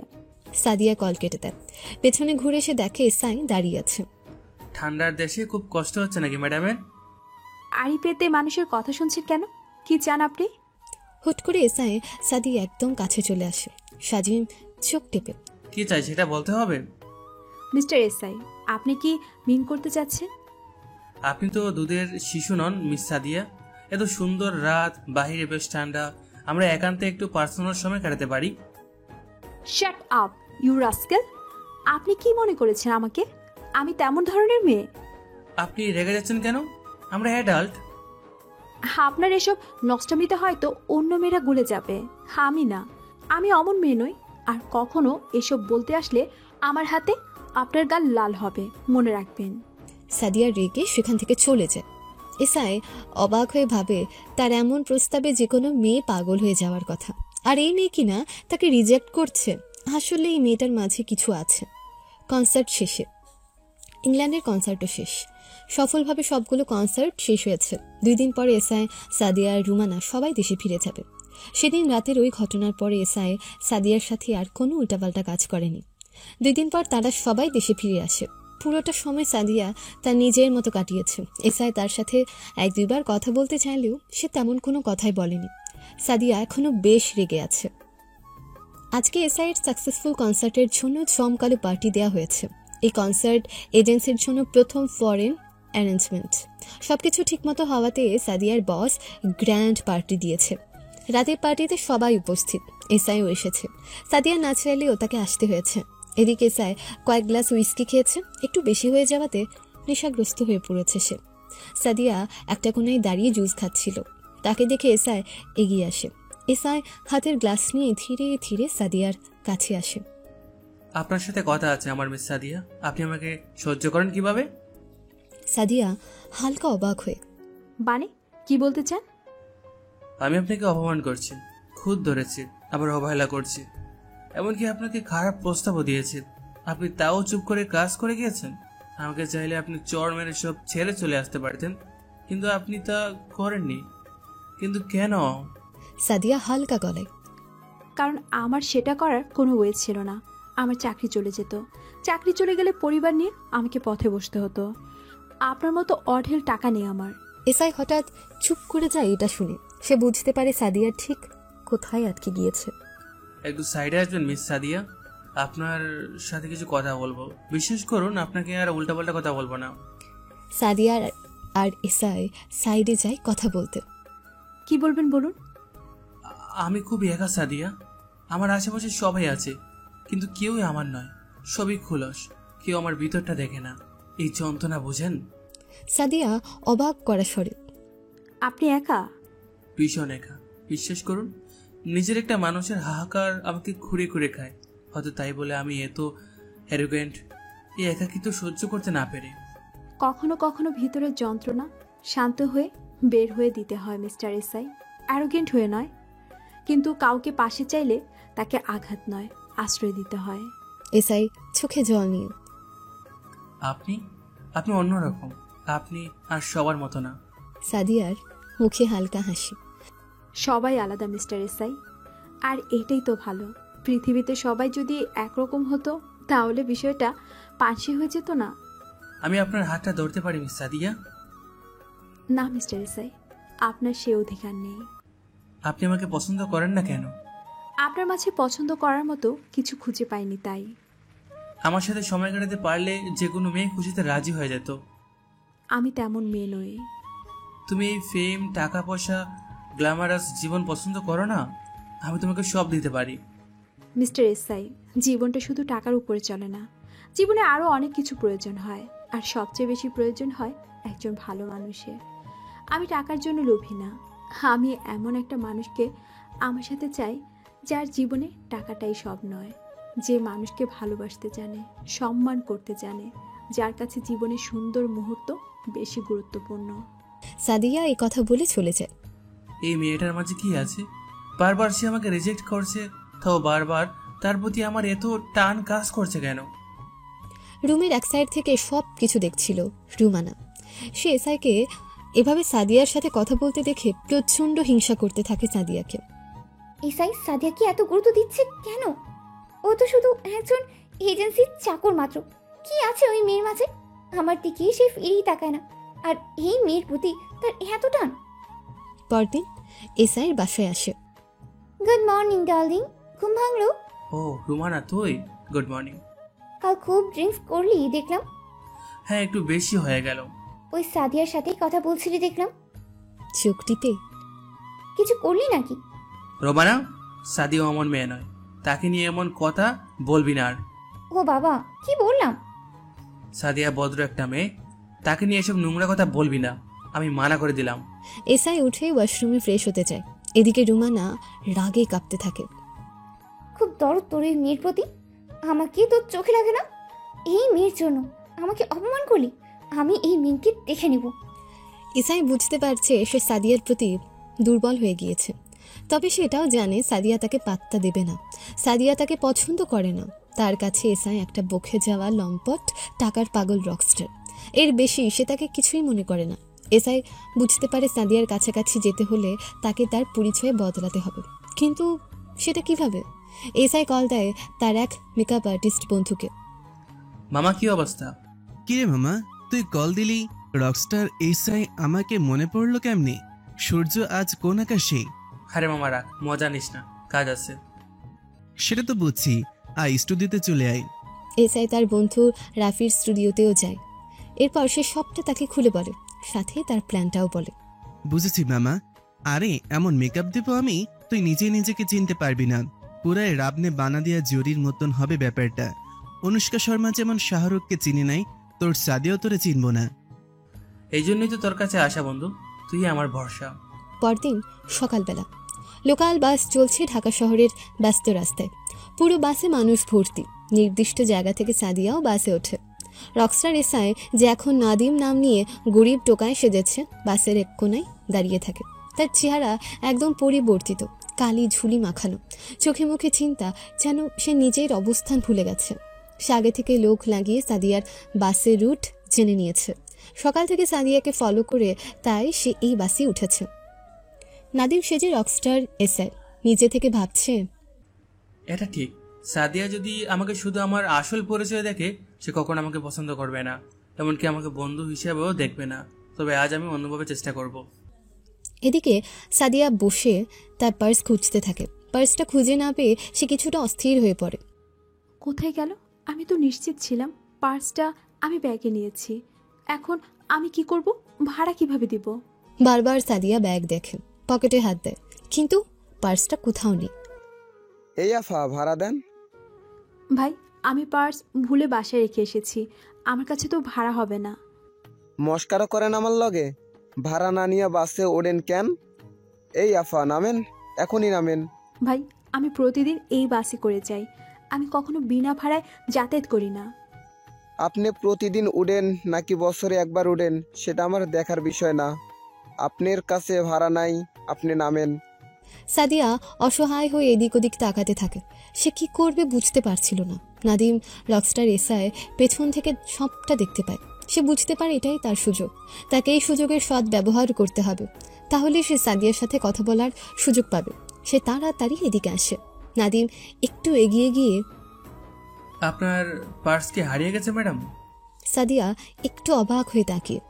[SPEAKER 2] সাদিয়া কল কেটে দেয়। পেছনে ঘুরে এসে দেখে এসআই দাঁড়িয়ে আছে।
[SPEAKER 6] ঠান্ডার দেশে খুব কষ্ট হচ্ছে নাকি ম্যাডামের?
[SPEAKER 1] আড়ি পেতে মানুষের কথা শুনছেন কেন? কি চান আপনি?
[SPEAKER 2] হুট করে এসআই সাদিয়া একদম কাছে চলে আসে। সাজিম চোখ টেপে,
[SPEAKER 6] কি চাই সেটা বলতে হবে।
[SPEAKER 1] মিস্টার এসআই, আপনি কি মিন করতে চাচ্ছেন?
[SPEAKER 6] আপনি তো দুধের শিশু নন মিস সাদিয়া। এত সুন্দর রাত, বাহিরে বেশ ঠান্ডা, আমরা একান্তে একটু পার্সোনাল সময় কাটাতে পারি।
[SPEAKER 1] Shut up you rascal. আপনি কি মনে করেছেন আমাকে? আমি তেমন ধরনের মেয়ে?
[SPEAKER 6] আপনি রেগে যাচ্ছেন কেন? আমরা অ্যাডাল্ট।
[SPEAKER 1] আপনার এসব নষ্টামিতে হয়তো অন্য মেয়েরা গলে যাবে, আমি না। আমি অমন মেয়ে নই। আর কখনো এসব বলতে আসলে আমার হাতে আপনার গাল লাল হবে, মনে রাখবেন।
[SPEAKER 2] সাদিয়া রেগে সেখান থেকে চলে যায়। এসআই অবাক হয়ে ভাবে, তার এমন প্রস্তাবে যে কোনো মেয়ে পাগল হয়ে যাওয়ার কথা, আর এই মেয়ে কিনা তাকে রিজেক্ট করছে। আসলে এই মেয়েটার মাঝে কিছু আছে। কনসার্ট শেষে, ইংল্যান্ডের কনসার্টও শেষ। সফলভাবে সবগুলো কনসার্ট শেষ হয়েছে। 2 দিন পরে এসআই, সাদিয়া, রুমানা সবাই দেশে ফিরে যাবে। সেদিন রাতের ওই ঘটনার পরে এসআই সাদিয়ার সাথে আর কোনো উল্টাপাল্টা কাজ করেনি। 2 দিন পর তারা সবাই দেশে ফিরে আসে। পুরোটা সময় সাদিয়া তার নিজের মতো কাটিয়েছে। এসআই তার সাথে 1-2 বার কথা বলতে চাইলেও সে তেমন কোনো কথাই বলেনি। সাদিয়া এখনো বেশ রেগে আছে। আজকে এসআইয়ের সাকসেসফুল কনসার্টের জন্য জমকালো পার্টি দেওয়া হয়েছে। এই কনসার্ট এজেন্সির জন্য প্রথম ফরেন অ্যারেঞ্জমেন্ট। সবকিছু ঠিকমতো হওয়াতে সাদিয়ার বস গ্র্যান্ড পার্টি দিয়েছে। রাতের পার্টিতে সবাই উপস্থিত। এসআইও এসেছে। সাদিয়া না চাইলেও তাকে আসতে হয়েছে। এদিকে এসআই কয়েক গ্লাস উইস্কি খেয়েছে। একটু বেশি হয়ে যাওয়াতে নেশাগ্রস্ত হয়ে পড়েছে সে। সাদিয়া একটা কোনায় দাঁড়িয়ে জুস খাচ্ছিল। তাকে দেখে এসআই এগিয়ে আসে। এসআই হাতের গ্লাস নিয়ে ধীরে ধীরে সাদিয়ার কাছে আসে।
[SPEAKER 6] আপনার সাথে কথা আছে আমার মিস সাদিয়া। আপনি আমাকে সহ্য করেন কিভাবে?
[SPEAKER 2] সাদিয়া হালকা অবাক হয়ে,
[SPEAKER 1] মানে কি বলতে চান?
[SPEAKER 6] আমি আপনাকে অপমান করছি, খুদ ধরেছি, আবার অবহেলা করছি, এমনকি আপনাকে খারাপ প্রস্তাবও দিয়েছি। আপনি তাও চুপ করে কাজ করে গিয়েছেন। আমাকে চাইলে আপনি চড় মেরে সব ছেড়ে চলে আসতে পারতেন, কিন্তু আপনি তা করেননি। কিন্তু কেন?
[SPEAKER 2] সাদিয়া হালকা গলায়,
[SPEAKER 1] কারণ আমার সেটা করার কোনো ওয়ে ছিল না। আমার চাকরি চলে যেত, চাকরি চলে গেলে পরিবার নিয়ে আমাকে পথে বসতে হতো। আপনার মতো অঢেল টাকা নেই আমার।
[SPEAKER 2] এসআই হঠাৎ চুপ করে যায় এটা শুনে। সে বুঝতে পারে সাদিয়া ঠিক কোথায় আটকে গিয়েছে।
[SPEAKER 6] একটু সাইডে আসবেন মিস সাদিয়া, আপনার সাথে কিছু কথা বলবো। বিশ্বাস করুন, আপনাকে আর উল্টাপাল্টা কথা বলবো না।
[SPEAKER 2] সাদিয়া আর এসআই সাইডে যায় কথা বলতে।
[SPEAKER 1] কি বলবেন বলুন।
[SPEAKER 6] আমি খুব একা সাদিয়া। আমার আশেপাশে সবাই আছে, কিন্তু কেউই আমার নয়। সবই খুলস, কেউ আমার ভিতরটা দেখে না। এই যন্ত্রণা বুঝেন?
[SPEAKER 2] সাদিয়া অবাক করা স্বরে,
[SPEAKER 1] আপনি একা?
[SPEAKER 6] ভীষণ একা। বিশ্বাস করুন, নিজের একটা মানুষের হাহাকার আমাকে খুঁড়ে খুঁড়ে খায়। হয়তো তাই বলে আমি এত অ্যারোগেন্ট, এই একাকিত্ব সহ্য করতে না পেরে।
[SPEAKER 1] কখনো কখনো ভিতরের যন্ত্রণা শান্ত হয়ে বের হয়ে দিতে হয় মিস্টার এসআই। অ্যারোগেন্ট হয়ে নয়, কিন্তু কাউকে পাশে চাইলে তাকে আঘাত নয়, আশ্রয় দিতে হয়।
[SPEAKER 2] এসআই চোখে জল নিয়ে,
[SPEAKER 6] আপনি আপনি অন্যরকম। আপনি আর সবার মতো না।
[SPEAKER 2] সাদিয়ার মুখে হালকা হাসি।
[SPEAKER 1] সবাই আলাদা মিস্টার এসআই, আর এটাই তো ভালো। পৃথিবীতে সবাই যদি একরকম হতো তাহলে বিষয়টা পাঁচি হয়ে যেত না।
[SPEAKER 6] আমি আপনার হাতটা ধরতে পারি মিস সাদিয়া?
[SPEAKER 1] না মিস্টার এসআই, আপনার সে অধিকার নেই।
[SPEAKER 6] আপনি আমাকে পছন্দ করেন না কেন?
[SPEAKER 1] আপনার মাঝে পছন্দ করার মতো কিছু খুঁজে পাইনি তাই।
[SPEAKER 6] আমার সাথে সময় কাটাতে পারলে যে কোনো মেয়ে খুশিতে রাজি হয়ে যেত।
[SPEAKER 1] আমি তেমন মেয়ে নই।
[SPEAKER 6] তুমি এই ফেম, টাকা পয়সা, গ্ল্যামারাস জীবন পছন্দ করো না? আমি তোমাকে সব দিতে পারি।
[SPEAKER 1] মিস্টার এসআই, জীবনটা শুধু টাকার উপরে চলে না। জীবনে আরও অনেক কিছু প্রয়োজন হয়, আর সবচেয়ে বেশি প্রয়োজন হয় একজন ভালো মানুষের। আমি টাকার জন্য লোভী না। আমি এমন একটা মানুষকে আমার সাথে চাই যার জীবনে টাকাটাই সব নয়, যে মানুষকে ভালোবাসতে জানে, সম্মান করতে জানে, যার কাছে জীবনের সুন্দর মুহূর্ত বেশি গুরুত্বপূর্ণ।
[SPEAKER 2] সাদিয়া এই কথা বলে চলে যায়।
[SPEAKER 6] এই মেয়েটার মাঝে কি আছে? বারবার সে আমাকে রিজেক্ট করছে, তাও বারবার তার প্রতি আমার এত টান কাজ করছে কেন?
[SPEAKER 2] রুমের এক সাইড থেকে সব কিছু দেখছিল রুমানা। সে এসআইকে এভাবে সাদিয়ার সাথে কথা বলতে দেখে প্রচণ্ড হিংসা করতে থাকে সাদিয়াকে।
[SPEAKER 7] এসআই সাদিয়াকে এত গুরুত্ব দিচ্ছে কেন? ও তো শুধু একজন এজেন্সির চাকর মাত্র। কি আছে ওই মেয়ের মাঝে? আমার দিকে সে ফিরেই তাকায় না, আর এই মেয়ের প্রতি তার এত টান।
[SPEAKER 2] পরদিন এসআইয়ের বাসায় আসে।
[SPEAKER 7] গুড মর্নিং ডার্লিং, ঘুম ভাঙলো?
[SPEAKER 6] ও রুমানা, তুই? Good morning.
[SPEAKER 7] কাল খুব ড্রিঙ্কস করলি দেখলাম।
[SPEAKER 6] হ্যাঁ, একটু বেশি হয়ে গেল।
[SPEAKER 7] ওই সাদিয়ার সাথেই কথা বলছিলি দেখলাম।
[SPEAKER 2] চোখ টিপে,
[SPEAKER 7] কিছু করলি নাকি?
[SPEAKER 6] রোমানা, সাদিয়া অমন মেয়ে নয়, তাকে নিয়ে এমন কথা বলবি না আর।
[SPEAKER 7] ও বাবা, কি বললাম?
[SPEAKER 6] সাদিয়া ভদ্র একটা মেয়ে, তাকে নিয়ে এসব নোংরা কথা বলবি না, আমি মানা করে দিলাম।
[SPEAKER 2] এসআই উঠে ওয়াশরুমে ফ্রেশ হতে যায়। এদিকে রুমানা রাগে কাঁপতে থাকে।
[SPEAKER 7] খুব দরদ তোর এই মেয়ের প্রতি। আমাকে তোর চোখে লাগে না? এই মেয়ের জন্য আমাকে অপমান করলি। আমি এই মেয়েকে দেখে নিব।
[SPEAKER 2] এসআই বুঝতে পারছে সে সাদিয়ার প্রতি দুর্বল হয়ে গিয়েছে, তবে সে এটাও জানে সাদিয়া তাকে পাত্তা দেবে না। সাদিয়া তাকে পছন্দ করে না। তার কাছে এসআই একটা বকে যাওয়া লম্পট টাকার পাগল রকস্টার। এর বেশি সে তাকে কিছুই মনে করে না। এসআই বুঝতে পারে সাদিয়ার কাছাকাছি যেতে হলে তাকে তার পরিচয় বদলাতে হবে, কিন্তু সেটা কিভাবে? এসআই কল দেয় তার এক মেকআপ আর্টিস্ট বন্ধুকে।
[SPEAKER 6] মামা, কি অবস্থা?
[SPEAKER 15] কিরে মামা, তুই কল দিলি? রকস্টার এসআই আমাকে মনে পড়লো কেমনি? সূর্য আজ কোন আকাশে?
[SPEAKER 6] আরে মামা রাখ, মজা নিস না, কাজ আছে।
[SPEAKER 15] সেটা তো বুঝছি, আয় স্টুডিওতে চলে আয়।
[SPEAKER 2] এসআই তার বন্ধু রাফির স্টুডিওতেও যায়। এরপর সে সবটা তাকে খুলে বলে, সাথে তার প্ল্যানটাও বলে।
[SPEAKER 15] বুঝেছি মামা। আরে এমন মেকআপ দেবো আমি, তুই নিজে নিজেকে চিনতে পারবি না। পুরাই রাবনে বানা দিয়া জরির মতন হবে ব্যাপারটা। অনুষ্কা শর্মা যেমন শাহরুখকে চিনি নাই, তোর সাদিয়াও তোরে চিনব না।
[SPEAKER 6] এই জন্যই তো তোর কাছে আসা বন্ধু, তুই আমার ভরসা।
[SPEAKER 2] পরদিন সকালবেলা লোকাল বাস চলছে ঢাকা শহরের ব্যস্ত রাস্তায়। পুরো বাসে মানুষ ভর্তি। নির্দিষ্ট জায়গা থেকে সাদিয়াও বাসে ওঠে। রকস্টার এসআই যে এখন নাদিম নাম নিয়ে গরিব টোকায় সেজেছে, বাসের এক কোনায় দাঁড়িয়ে থাকে। তার চেহারা একদম পরিবর্তিত, কালি ঝুলি মাখানো, চোখে মুখে চিন্তা, যেন সে নিজের অবস্থান ভুলে গেছে। সে আগে থেকে লোক লাগিয়ে সাদিয়ার বাসের রুট জেনে নিয়েছে। সকাল থেকে সাদিয়াকে ফলো করে তাই সে এই বাসে উঠেছে। নাদিম সেজে রকস্টার এসআই নিজে থেকে ভাবছে,
[SPEAKER 6] এটা ঠিক, সাদিয়া যদি আমাকে শুধু আমার আসল পরিচয় দেখে সে কখনো আমাকে পছন্দ করবে না, এমনকি আমাকে বন্ধু হিসেবেও দেখবে না। তবে আজ আমি অন্যভাবে চেষ্টা করব।
[SPEAKER 2] এদিকে সাদিয়া বসে তার পার্স খুঁজতে থাকে। পার্সটা খুঁজে না পেয়ে সে কিছুটা অস্থির হয়ে পড়ে।
[SPEAKER 1] কোথায় গেল? আমি তো নিশ্চিত ছিলাম পার্সটা আমি ব্যাগে নিয়েছি। এখন আমি কি করব? ভাড়া কিভাবে দিব?
[SPEAKER 2] বারবার সাদিয়া ব্যাগ দেখে, পকেটে হাত দেয়, কিন্তু পার্সটা কোথাও নেই।
[SPEAKER 16] এই আফা, ভাড়া দেন।
[SPEAKER 1] ভাই, আমি পার্স ভুলে বাসায় রেখে এসেছি, আমার কাছে তো ভাড়া হবে না।
[SPEAKER 16] মস্কারা করেন আমার লগে? ভাড়া না নিয়ে বাসে ওড়েন কেন? এই আফা, নামেন, এখনই নামেন।
[SPEAKER 1] ভাই, আমি প্রতিদিন এই বাসে করে যাই, আমি কখনো বিনা ভাড়ায় যাতায়াত করি না।
[SPEAKER 16] আপনি প্রতিদিন উড়েন নাকি বছরে একবার উড়েন সেটা আমার দেখার বিষয় না। আপনার কাছে ভাড়া নাই, আপনি নামেন।
[SPEAKER 2] সাদিয়া অসহায় হয়ে এদিক ওদিক তাকাতে থাকে। সে কি করবে বুঝতে পারছিল না। নাদিম রকস্টার এসআই পেছন থেকে সবটা দেখতে পায়। সে বুঝতে পারে এটাই তার সুযোগ, তাকে এই সুযোগের সৎ ব্যবহার করতে হবে, তাহলে সে সাদিয়ার সাথে কথা বলার সুযোগ পাবে। সে তাড়াতাড়ি এদিকে আসে। নাদিম একটু এগিয়ে গিয়ে,
[SPEAKER 6] আপনার পার্স কি হারিয়ে গেছে ম্যাডাম?
[SPEAKER 2] সাদিয়া একটু অবাক হয়ে তাকিয়ে,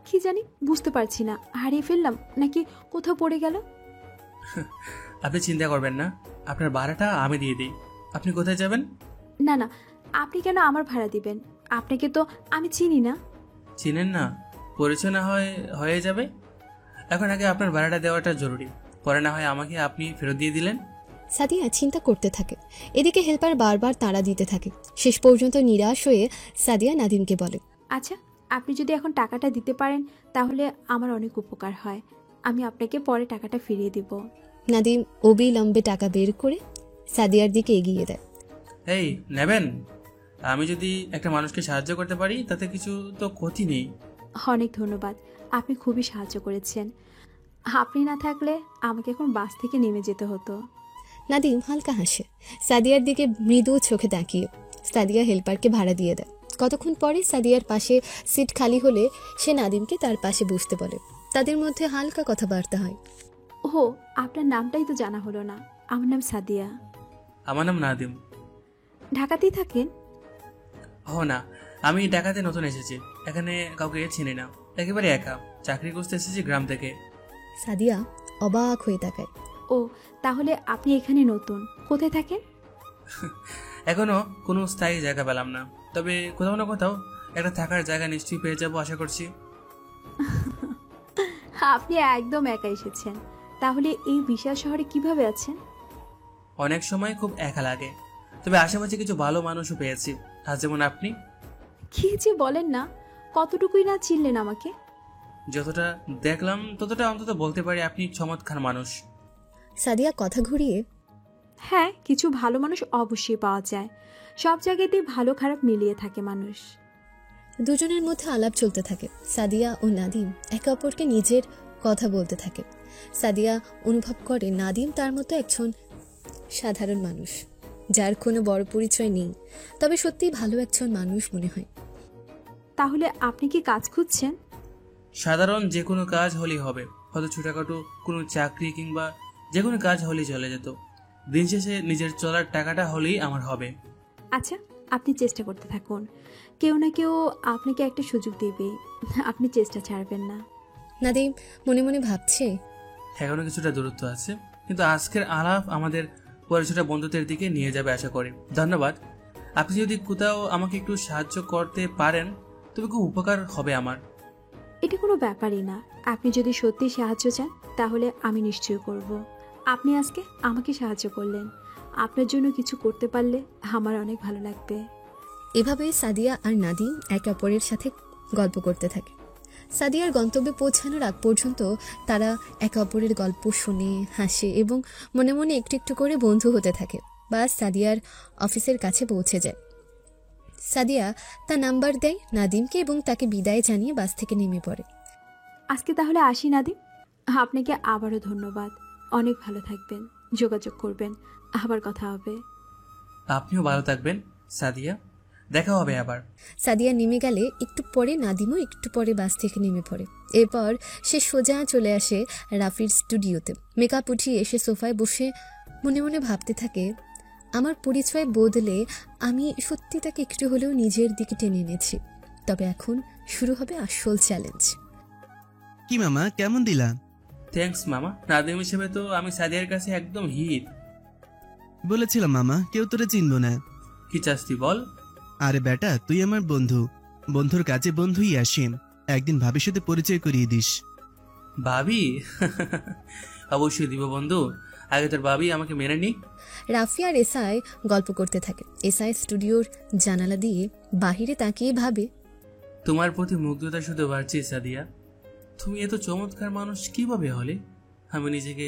[SPEAKER 1] কি জানি, বুঝতে পারছি না, হারিয়ে ফেললাম নাকি কোথাও পড়ে গেল।
[SPEAKER 6] আপনি চিন্তা করবেন না, আপনার ভাড়াটা আমি দিয়ে দিই। আপনি কোথায় যাবেন?
[SPEAKER 1] না না, আপনি কেন আমার ভাড়া দিবেন? আপনাকে তো আমি চিনি না।
[SPEAKER 6] চিনেন না? পরিচয় না হয়ে যাবে। এখন আগে আপনার ভাড়াটা দেওয়াটা জরুরি, পরে না হয় আমাকে আপনি ফেরত দিয়ে দিলেন।
[SPEAKER 2] সাদিয়া চিন্তা করতে থাকে। এদিকে হেল্পার বারবার তাড়া দিতে থাকে। শেষ পর্যন্ত নিরাশ হয়ে সাদিয়া নাদিমকে বলে,
[SPEAKER 1] আচ্ছা, আপনি যদি এখন টাকাটা দিতে পারেন তাহলে আমার অনেক উপকার হয়, আমি আপনাকে পরে টাকাটা ফিরিয়ে দিব।
[SPEAKER 2] নাদিম অবিলম্বে টাকা বের করে সাদিয়ার দিকে এগিয়ে দেয়।
[SPEAKER 6] এই নেবেন? আমি যদি একটা মানুষকে সাহায্য করতে পারি তাতে কিছু তো ক্ষতি নেই।
[SPEAKER 1] অনেক ধন্যবাদ, আপনি খুবই সাহায্য করেছেন। আপনি না থাকলে আমাকে এখন বাস থেকে নেমে যেতে হতো।
[SPEAKER 2] নাদিম হালকা হাসে, সাদিয়ার দিকে মৃদু চোখে তাকিয়ে। সাদিয়া হেল্পারকে ভাড়া দিয়ে দেয়। কতক্ষণ পরে সাদিয়ার পাশে সিট খালি হলে সে নাদিমকে তার পাশে বসতে বলে। তাদের মধ্যে হালকা কথাবার্তা হয়।
[SPEAKER 1] ও, আপনার নামটাই তো জানা হলো না। আমার নাম সাদিয়া।
[SPEAKER 6] আমার নাম নাদিম।
[SPEAKER 1] ঢাকাতেই থাকেন?
[SPEAKER 6] ও না, আমি ঢাকাতে নতুন এসেছি, এখানে কাউকে চিনি না, একেবারে একা। চাকরি করতে এসেছি গ্রাম থেকে।
[SPEAKER 2] সাদিয়া অবাক হয়ে তাকায়।
[SPEAKER 1] ও, তাহলে আপনি এখানে নতুন? কোথায় থাকেন?
[SPEAKER 6] এখনো কোনো স্থায়ী জায়গা পেলাম না, তবে কোথাও না কোথাও একটা থাকার জায়গা নিশ্চয়ই পেয়ে যাবো আশা করছি।
[SPEAKER 1] আপনি একদম একা এসেছেন, তাহলে এই বিশাল শহরে কিভাবে আছেন?
[SPEAKER 6] অনেক সময় খুব একা লাগে, তবে আশেপাশে কিছু ভালো মানুষও পেয়েছি, আজ যেমন আপনি।
[SPEAKER 1] কি যে বলেন না, কতটুকুই না চিনলেন আমাকে।
[SPEAKER 6] যতটা দেখলাম ততটা অন্তত বলতে পারি আপনি চমৎকার মানুষ।
[SPEAKER 2] সাদিয়া কথা ঘুরিয়ে,
[SPEAKER 1] হ্যাঁ, কিছু ভালো মানুষ অবশ্যই পাওয়া যায়, সব জায়গাতেই ভালো খারাপ মিলিয়ে থাকে মানুষ।
[SPEAKER 2] দুজনের মধ্যে আলাপ চলতে থাকে। সাদিয়া ও নাদিম একে অপরকে নিজের কথা বলতে থাকে। সাদিয়া অনুভব করে নাদিম তার মতো একজন সাধারণ মানুষ, যার কোনো বড় পরিচয় নেই, তবে সত্যিই ভালো একজন মানুষ মনে হয়।
[SPEAKER 1] তাহলে আপনি কি কাজ খুঁজছেন?
[SPEAKER 6] সাধারণ যে কোনো কাজ হলেই হবে, হয়তো ছোটখাটো কোনো চাকরি কিংবা যে কোনো কাজ হলেই চলে যেত। দিন শেষে নিজের চলার টাকাটা হলেই আমার হবে।
[SPEAKER 1] আচ্ছা, আপনি চেষ্টা করতে থাকুন, কেউ না কেউ আপনাকে একটা সুযোগ দেবে, আপনি চেষ্টা ছাড়বেন না।
[SPEAKER 2] নাদিম মনে মনে ভাবছে,
[SPEAKER 6] এখনো কিছুটা দূরত্ব আছে, কিন্তু আজকের আলাপ আমাদের পরিচয়টা বন্ধুত্বের দিকে নিয়ে যাবে আশা করি। ধন্যবাদ। আপনি যদি কোথাও আমাকে একটু সাহায্য করতে পারেন তবে খুব উপকার হবে আমার।
[SPEAKER 1] এটা কোনো ব্যাপারই না, আপনি যদি সত্যি সাহায্য চান তাহলে আমি নিশ্চয়ই করব। আপনি আজকে আমাকে সাহায্য করলেন, আপনার জন্য কিছু করতে পারলে আমার অনেক ভালো লাগবে।
[SPEAKER 2] এভাবে সাদিয়া আর নাদিম একে অপরের সাথে গল্প করতে থাকে। সাদিয়ার গন্তব্যে পৌঁছানোর আগ পর্যন্ত তারা একে অপরের গল্প শুনে হাসে এবং মনে মনে একটু একটু করে বন্ধু হতে থাকে। বাস সাদিয়ার অফিসের কাছে পৌঁছে যায়। সাদিয়া তার নাম্বার দেয় নাদিমকে এবং তাকে বিদায় জানিয়ে বাস থেকে নেমে পড়ে।
[SPEAKER 1] আজকে তাহলে আসি নাদিম, আপনাকে আবারও ধন্যবাদ। অনেক ভালো থাকবেন, যোগাযোগ করবেন, আবার কথা হবে।
[SPEAKER 6] আপনিও ভালো থাকবেন সাদিয়া, দেখা হবে আবার।
[SPEAKER 2] সাদিয়া নেমে গেলে একটু পরে নাদিমও একটু পরে বাস থেকে নেমে পড়ে। এরপর সে সোজা চলে আসে রাফির স্টুডিওতে। মেকআপ উঠিয়ে সে সোফায় বসে মনে মনে ভাবতে থাকে, আমার পরিচয় বদলে আমি সত্যি তাকে একটু হলেও নিজের দিকে টেনে এনেছি। তবে এখন শুরু হবে আসল চ্যালেঞ্জ।
[SPEAKER 15] কি মামা, কেমন দিলা?
[SPEAKER 6] থ্যাঙ্কস মামা, নাদিম হিসেবে তো আমি সাদিয়ার কাছে একদম হিট।
[SPEAKER 15] বলেছিলাম মামা, কেউ তোরে চিনবো না।
[SPEAKER 6] কি চাস তুই বল?
[SPEAKER 15] আরে বেটা, তুই আমার বন্ধু, বন্ধুর কাছে বন্ধুই আসে। একদিন ভাবির সাথে পরিচয় করিয়ে দিস।
[SPEAKER 6] ভাবি? অবশ্যই দিব বন্ধু, আগে তোর ভাবি আমাকে মেনে নি।
[SPEAKER 2] রাফি আর এসআই গল্প করতে থাকে। এসআই স্টুডিওর জানালা দিয়ে বাহিরে তাকিয়ে ভাবে,
[SPEAKER 6] তোমার প্রতি মুগ্ধতা শুধু বাড়ছে সাদিয়া। তুমি এত চমৎকার মানুষ কিভাবে হলে? আমি নিজেকে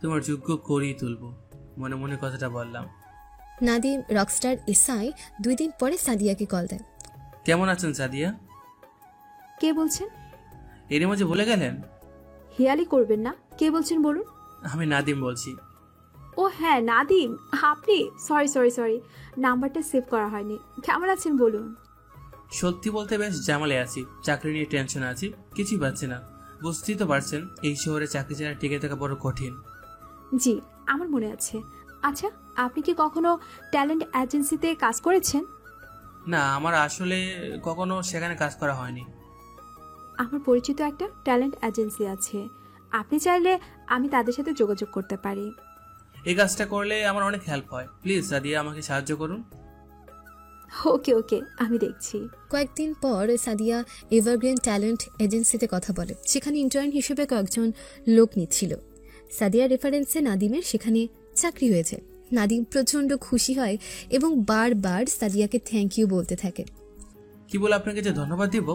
[SPEAKER 6] তোমার যোগ্য করেই তুলব, মনে মনে কথাটা বললাম।
[SPEAKER 2] নাদিম রকস্টার এসআই 2 দিন পরে সাদিয়াকে কল দেয়।
[SPEAKER 6] কেমন আছেন সাদিয়া?
[SPEAKER 1] কে বলছেন?
[SPEAKER 6] এর মাঝে বলে গেলেন।
[SPEAKER 1] হেয়ালি করবেন না, কে বলছেন বলুন।
[SPEAKER 6] আমি নাদিম বলছি।
[SPEAKER 1] ও হ্যাঁ নাদিম, আপনি? সরি, নাম্বারটা সেভ করা হয়নি। কেমন আছেন বলুন।
[SPEAKER 6] সত্যি বলতে বেশ জামালে আছি, চাকরি নিয়ে টেনশন আছি, কিছুই পাচ্ছি না। বুঝতেই তো পারছেন এই শহরে চাকরি ছাড়া টিকে থাকা বড় কঠিন।
[SPEAKER 1] জি আমার মনে আছে। আচ্ছা, আপনি কি কখনো ট্যালেন্ট এজেন্সিতে কাজ করেছেন?
[SPEAKER 6] না, আমার আসলে কখনো সেখানে কাজ করা হয়নি।
[SPEAKER 1] আমার পরিচিত একটা ট্যালেন্ট এজেন্সি আছে, আপনি চাইলে আমি তাদের সাথে যোগাযোগ করতে পারি।
[SPEAKER 6] এই কাজটা করলে আমার অনেক হেল্প হয়, প্লিজ সাদিয়া আমাকে সাহায্য করুন।
[SPEAKER 1] ওকে আমি দেখছি।
[SPEAKER 2] কয়েকদিন পর সাদিয়া এভারগ্রিন ট্যালেন্ট এজেন্সিতে কথা বলে। সেখানে ইন্টার্ন হিসেবে কয়েকজন লোক নিচ্ছিল। সাদিয়ার রেফারেন্সে নাদিমের সেখানে চাকরি হয়েছে। নাদিম প্রচন্ড খুশি হয় এবং বারবার সাদিয়াকে থ্যাংক ইউ বলতে থাকে।
[SPEAKER 6] কি বলে আপনাকে যে ধন্যবাদ দিব?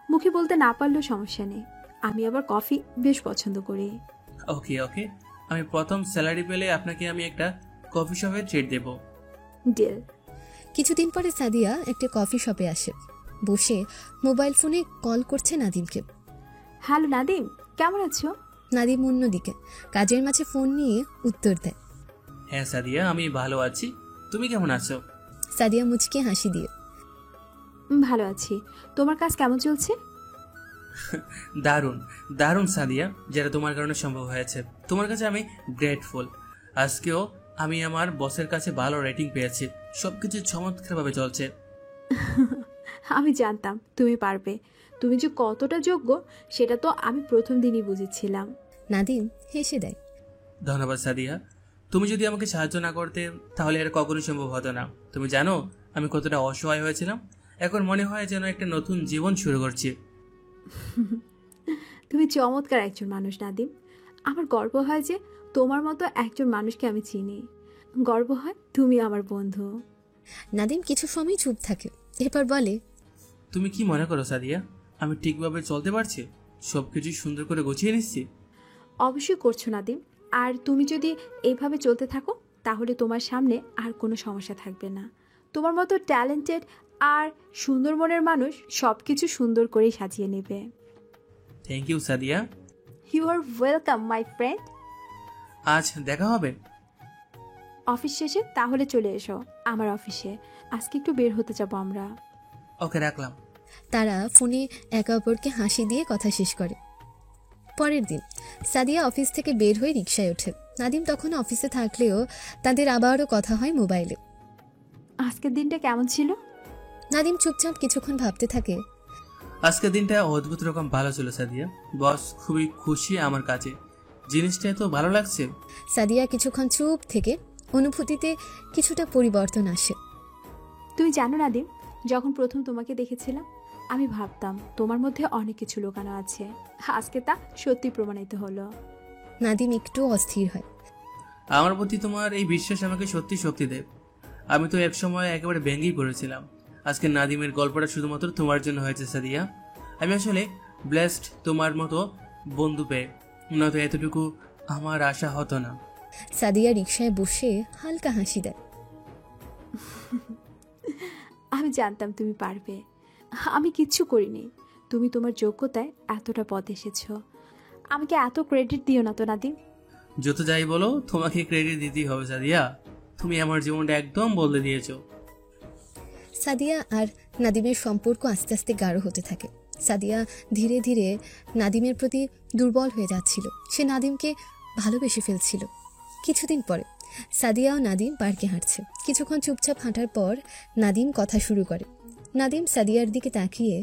[SPEAKER 1] মুখে বলতে না পারলেও সমস্যা নেই, আমি আবার কফি বেশ পছন্দ করি।
[SPEAKER 6] ওকে, আমি প্রথম স্যালারি পেলে আপনাকে আমি একটা কফি শপে ট্রিট দেব।
[SPEAKER 1] ডিল।
[SPEAKER 2] কিছুদিন পরে সাদিয়া একটা কফি শপে আসে। বসে মোবাইল ফোনে কল করছে নাদিমকে।
[SPEAKER 1] হ্যালো নাদিম, কেমন আছো?
[SPEAKER 2] নাদিম অন্যদিকে কাজের মাঝে ফোন নিয়ে উত্তর দেয়,
[SPEAKER 6] হ্যাঁ সাদিয়া, আমি ভালো আছি, তুমি কেমন আছো?
[SPEAKER 2] সাদিয়া মুচকে হাসি দিয়ে,
[SPEAKER 1] ভালো আছি। তোমার কাজ কেমন চলছে?
[SPEAKER 6] দারুণ সাদিয়া, যেটা তোমার কারণে সম্ভব হয়েছে। তোমার কাছে আমি গ্রেটফুল। আজকেও আমি আমার বসের কাছে ভালো রেটিং পেয়েছি, সবকিছু চমৎকারভাবে চলছে।
[SPEAKER 1] আমি জানতাম তুমি পারবে, তুমি যে কতটা যোগ্য সেটা তো আমি প্রথম দিনই বুঝেছিলাম।
[SPEAKER 2] নাদিম হেসে দেয়,
[SPEAKER 6] ধন্যবাদ সাদিয়া, তুমি যদি আমাকে সাহায্য না করতে তাহলে এটা কখনোই সম্ভব হতো না। তুমি জানো আমি কতটা অসহায় হয়েছিলাম, এখন মনে হয় যেন একটা নতুন জীবন শুরু করছি।
[SPEAKER 1] তুমি চমৎকার একজন মানুষ নাদিম, আমার গর্ব হয় যে তোমার মতো একজন মানুষকে আমি চিনি। গর্ব হয় তুমি আমার বন্ধু।
[SPEAKER 2] নাদিম কিছু সময় চুপ থাকে, এরপর বলে,
[SPEAKER 6] তুমি কি মনে করো সাদিয়া, আমি ঠিকভাবে চলতে পারছি? সবকিছু সুন্দর করে গুছিয়ে নিচ্ছি?
[SPEAKER 1] অবশ্যই করছো নাদিম, আর তুমি যদি এইভাবে চলতে থাকো তাহলে তোমার সামনে আর কোনো সমস্যা থাকবে না। তোমার মতো ট্যালেন্টেড আর সুন্দর মনের মানুষ সব কিছু সুন্দর করে সাজিয়ে নেবে।
[SPEAKER 6] Thank you Sadia.
[SPEAKER 1] You are welcome my friend.
[SPEAKER 6] আজ দেখা হবে
[SPEAKER 1] অফিস শেষে? তাহলে চলে এসো আমার অফিসে, আজকে একটু বের হতে যাবো আমরা।
[SPEAKER 6] ওকে, রাখলাম।
[SPEAKER 2] তারা ফোনে একে অপরকে হাসি দিয়ে কথা শেষ করে। পরের দিন সাদিয়া অফিস থেকে বের হয়ে রিকশায় ওঠে। নাদিম তখন অফিসে থাকলেও তাদের আবারও কথা হয় মোবাইলে।
[SPEAKER 1] আজকের দিনটা কেমন ছিল?
[SPEAKER 2] নাদিম চুপচাপ কিছুক্ষণ ভাবতে থাকে।
[SPEAKER 6] আজকের দিনটা অদ্ভুত রকম ভালো ছিল সাদিয়া, বস খুবই খুশি আমার কাছে, জিনিসটা এত ভালো লাগছে।
[SPEAKER 2] সাদিয়া কিছুক্ষণ চুপ থেকে অনুভূতিতে কিছুটা পরিবর্তন আসে।
[SPEAKER 1] তুমি জানো নাদিম, যখন প্রথম তোমাকে দেখেছিলাম আমি ভাবতাম তোমার মধ্যে অনেক কিছু লুকানো আছে। আজকে তা সত্যি প্রমাণিত হলো।
[SPEAKER 2] নাদিম একটু অস্থির হয়।
[SPEAKER 6] আমার প্রতি তোমার এই বিশ্বাস আমাকে সত্যি শক্তি দেয়। আমি তো একসময় একেবারে ভেঙেই পড়েছিলাম। আজকে নাদিমের গল্পটা শুধুমাত্র তোমার জন্য হয়েছে সাদিয়া। আমি আসলে ব্লেসড তোমার মতো বন্ধু পেয়ে, নয়তো এতটুকু আমার আশা হতো না।
[SPEAKER 2] সাদিয়া রিকশায় বসে হালকা হাসি দেয়।
[SPEAKER 1] আমি জানতাম তুমি পারবে। আমি কিচ্ছু করিনি, তুমি তোমার যোগ্যতায় এতটা পথ এসেছো। আমাকে এত ক্রেডিট দিও না তো নাদিম।
[SPEAKER 6] যত যাই বলো, তোমাকে ক্রেডিট দিতেই হবে সাদিয়া। তুমি আমার জীবনটা একদম বদলে দিয়েছো।
[SPEAKER 2] সাদিয়া আর নাদিমের সম্পর্ক আস্তে আস্তে গাঢ় হতে থাকে। সাদিয়া ধীরে ধীরে নাদিমের প্রতি দুর্বল হয়ে যাচ্ছিল। সে নাদিমকে ভালোবেসে ফেলছিল। কিছুদিন পরে সাদিয়া ও নাদিম পার্কে হাঁটছে। কিছুক্ষণ চুপচাপ হাঁটার পর নাদিম কথা শুরু করে। নাদিম সাদিয়ার দিকে তাকিয়ে,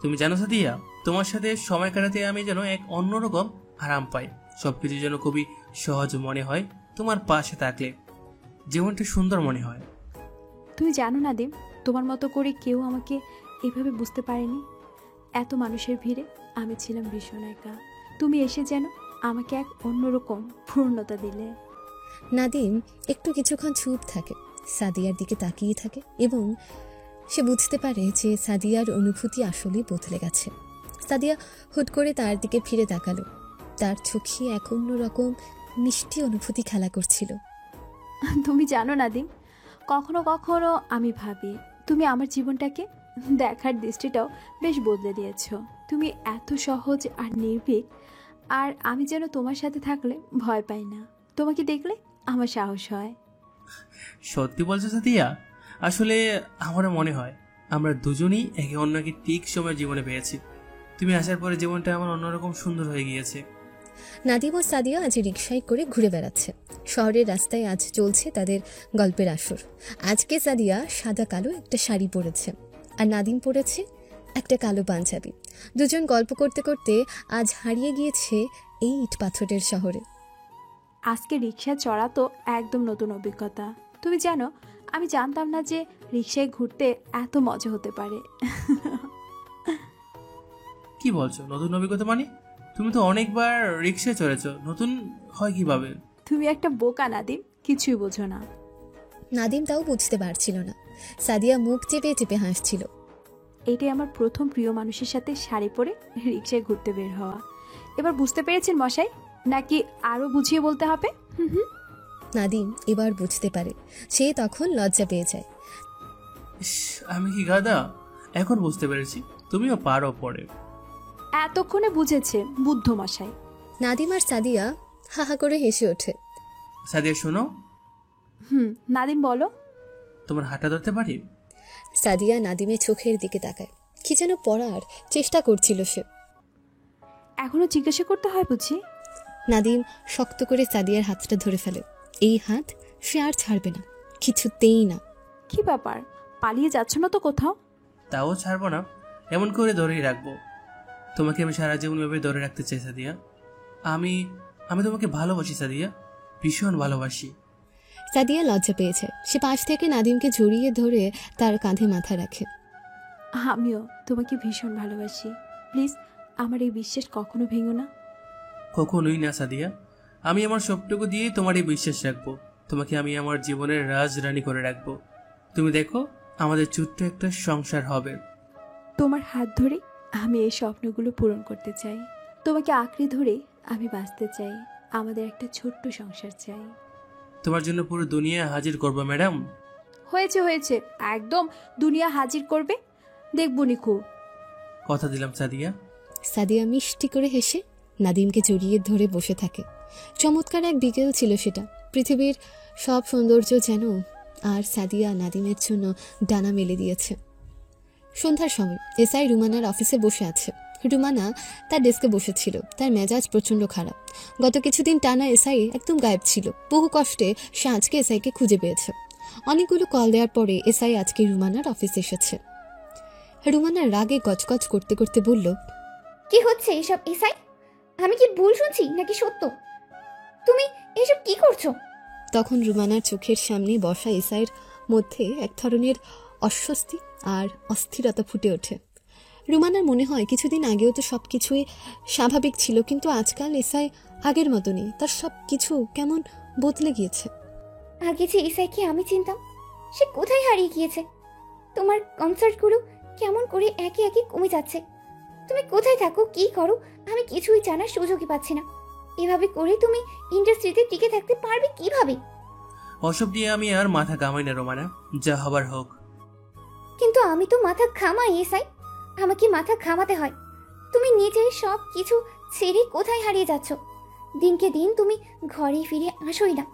[SPEAKER 6] তুমি জানো সাদিয়া, তোমার সাথে সময় কাটাতে আমি যেন এক অন্যরকম আরাম পাই। সবকিছু যেন খুবই সহজ মনে হয় তোমার পাশে থাকলে। জীবনটা সুন্দর মনে হয়।
[SPEAKER 1] তুমি জানো নাদিম, তোমার মতো করে কেউ আমাকে এভাবে বুঝতে পারেনি। এত মানুষের ভিড়ে আমি ছিলাম ভীষণ একা। তুমি এসে যেন আমাকে এক অন্যরকম পূর্ণতা দিলে।
[SPEAKER 2] নাদিম একটু কিছুক্ষণ চুপ থাকে, সাদিয়ার দিকে তাকিয়ে থাকে এবং সে বুঝতে পারে যে সাদিয়ার অনুভূতি আসলেই বদলে গেছে। সাদিয়া হুট করে তার দিকে ফিরে তাকালো। তার চোখে এক অন্যরকম মিষ্টি অনুভূতি খেলা করছিল।
[SPEAKER 1] তুমি জানো নাদিম, কখনো কখনো আমি ভাবি তুমি আমার জীবনটাকে দেখার দৃষ্টিটাও বেশ বদলে দিয়েছো। তুমি এত সহজ আর নির্ভীক, আর আমি যেন তোমার সাথে থাকলে ভয় পাই না। তোমাকে দেখলে আমার সাহস হয়।
[SPEAKER 6] সত্যি বলছো সাদিয়া? আসলে আমারও মনে হয় আমরা দুজনেই একে অন্যকে ঠিক সময় জীবনে পেয়েছি। তুমি আসার পরে জীবনটা আমার অন্যরকম সুন্দর হয়ে গিয়েছে।
[SPEAKER 2] নাদিম ও সাদিয়া আজ রিকশায় করে ঘুরে বেড়াচ্ছে। শহরের রাস্তায় আজ চলছে তাদের গল্পের আসর। আজকে সাদিয়া সাদা কালো একটা শাড়ি পরেছে আর নাদিম পরেছে একটা কালো পাঞ্জাবি। দুজন গল্প করতে করতে আজ হারিয়ে গিয়েছে এই ইট পাথরের শহরে।
[SPEAKER 1] আজকে রিক্সা চড়া তো একদম নতুন অভিজ্ঞতা। তুমি জানো, আমি জানতাম না যে রিক্সায় ঘুরতে এত মজা হতে পারে।
[SPEAKER 6] কি বলছো নতুন অভিজ্ঞতা? মানে তুমি তো অনেকবার রিক্সায় চড়েছো, নতুন হয় কিভাবে?
[SPEAKER 1] তুমি একটা বোকা নাদিম, কিছুই বোঝো না।
[SPEAKER 2] নাদিম তাও বুঝতে পারছিল না। সাদিয়া মুখ চেপে চেপে হাসছিল।
[SPEAKER 1] এটাই আমার প্রথম প্রিয় মানুষের সাথে শাড়ি পরে রিক্সায় ঘুরতে বের হওয়া। এবার বুঝতে পেরেছেন মশাই, নাকি আরো বুঝিয়ে বলতে হবে?
[SPEAKER 2] নাদিম এবার বুঝতে পারে। সে তখন লজ্জা পেয়ে যায়।
[SPEAKER 6] আমি কি গাদা? এখন বুঝতে পেরেছি, তুমিও পারো পরে।
[SPEAKER 1] এতক্ষণে বুঝেছে বুদ্ধ মশাই।
[SPEAKER 2] নাদিম আর সাদিয়া হাহা করে হেসে ওঠে।
[SPEAKER 6] সাদিয়া শোনো।
[SPEAKER 1] নাদিম বলো।
[SPEAKER 6] তোমার হাঁটা ধরতে পারি?
[SPEAKER 2] সাদিয়া নাদিমের চোখের দিকে তাকায়। কি যেন পড়ার চেষ্টা করছিল সে।
[SPEAKER 1] এখনো জিজ্ঞাসা করতে হয় বুঝি?
[SPEAKER 2] নাদিম শক্ত করে সাদিয়ার হাতটা ধরে ফেলে। এই হাত সে আর ছাড়বে না, কিছুতেই না।
[SPEAKER 1] কি ব্যাপার, পালিয়ে যাচ্ছ না তো কোথাও?
[SPEAKER 6] তাও ছাড়বো না, এমন করে ধরেই রাখবো। তোমাকে আমি সারা জীবন ভাবে ধরে রাখতে চাই সাদিয়া। আমি আমি তোমাকে ভালোবাসি সাদিয়া, ভীষণ ভালোবাসি।
[SPEAKER 2] সাদিয়া লজ্জা পেয়েছে। সে পাশ থেকে নাদিমকে জড়িয়ে ধরে তার কাঁধে মাথা রাখে।
[SPEAKER 1] আমিও তোমাকে ভীষণ ভালোবাসি। প্লিজ আমার এই বিশ্বাস কখনো ভেঙো না।
[SPEAKER 6] কখনোই না সাদিয়া, আমি আমার সবটুকু দিয়ে তোমার এই বিশ্বাস রাখবো। তোমাকে আমি আমার জীবনের রাজরানী করে রাখবো। তুমি দেখো, আমাদের ছোট্ট একটা সংসার হবে।
[SPEAKER 1] তোমার হাত ধরে আমি এই স্বপ্নগুলো পূরণ করতে চাই। তোমাকে আঁকড়ে ধরে আমি বাঁচতে চাই। আমাদের একটা ছোট্ট সংসার চাই।
[SPEAKER 6] তোমার জন্য পুরো দুনিয়া হাজির করবো ম্যাডাম।
[SPEAKER 1] হয়েছে হয়েছে, একদম দুনিয়া হাজির করবে, দেখবনি খুব।
[SPEAKER 6] কথা দিলাম সাদিয়া।
[SPEAKER 2] সাদিয়া মিষ্টি করে হেসে নাদিমকে জড়িয়ে ধরে বসে থাকে। চমৎকার এক বিকেল ছিল সেটা। পৃথিবীর সব সৌন্দর্য যেন আর সাদিয়া নাদিমের জন্য ডানা মেলে দিয়েছে। সন্ধ্যার সময় এসআই রুমানার অফিসে বসে আছে। রুমানা তার ডেস্কে বসেছিল। তার মেজাজ প্রচণ্ড খারাপ। গত কিছুদিন টানা এসআই একদম গায়েব ছিল। বহু কষ্টে সে আজকে এসআইকে খুঁজে পেয়েছে। অনেকগুলো কল দেওয়ার পরে এসআই আজকে রুমানার অফিসে এসেছে। রুমানার রাগে গজগজ করতে করতে বলল,
[SPEAKER 7] কি হচ্ছে এসব এসআই? আমি কি ভুল শুনছি নাকি সত্য? তুমি এসব কি করছো?
[SPEAKER 2] তখন রুমানার চোখের সামনে বসা এসআইয়ের মধ্যে এক ধরনের অস্বস্তি আর অস্থিরতা ফুটে ওঠে। রুমানার মনে হয় কিছুদিন আগেও তো সব কিছুই স্বাভাবিক ছিল, কিন্তু আজকাল এসআই আগের মতো নেই। তার সব কিছু কেমন বদলে গিয়েছে।
[SPEAKER 7] আগে যে এসআইকে আমি চিনতাম, সে কোথায় হারিয়ে গিয়েছে? তোমার কনসার্টগুলো কেমন করে একে একে কমে যাচ্ছে। তুমি কোথায় থাকো, কি করো, আমি কিছুই জানার সুযোগই পাচ্ছি না। এভাবে করে তুমি ইন্ডাস্ট্রিতে টিকে থাকতে পারবে কিভাবে?
[SPEAKER 6] ওসব নিয়ে আমি আর মাথা ঘামাই না রোমানা, যা হবার হোক।
[SPEAKER 7] কিন্তু আমি তো মাথা ঘামাই এসআই, আমাকে মাথা ঘামাতে হয়। তুমি নিজের সব কিছু ছেড়ে কোথায় হারিয়ে যাচ্ছ? দিনকে দিন তুমি ঘরে ফিরে আসোই না,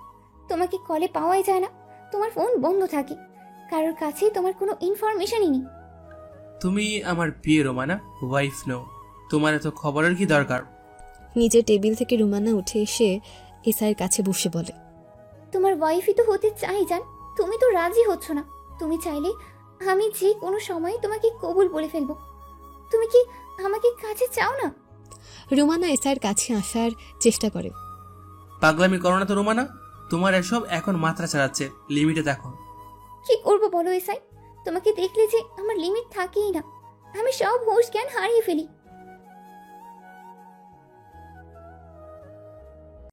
[SPEAKER 7] তোমাকে কলে পাওয়াই যায় না, তোমার ফোন বন্ধ থাকে, কারোর কাছে তোমার কোনো ইনফরমেশনই নেই।
[SPEAKER 6] তুমি আমার বিয়ে রোমানা, ওয়াইফ নো। তোমার এত খবরের কি দরকার?
[SPEAKER 2] নিজের টেবিল থেকে রুমানা উঠে এসে এসআইয়ের কাছে বসে বলে,
[SPEAKER 7] তোমার ওয়াইফই তো হতে চাই জান, তুমি তো রাজি হচ্ছ না। তুমি চাইলে আমি যে কোনো সময় তোমাকে কবুল বলে ফেলবো। তুমি কি আমাকে কাছে চাও না?
[SPEAKER 2] রুমানা এসআইয়ের কাছে আসার চেষ্টা করে।
[SPEAKER 6] পাগলামি করো না তো রোমানা, তোমার এসব এখন মাত্রা ছাড়াচ্ছে, লিমিটে দেখো।
[SPEAKER 7] কি করবো বলো এসআই? তোমাকে দেখলে যে আমার লিমিট থাকেই না, আমি সব হুঁশ জ্ঞান হারিয়ে ফেলি।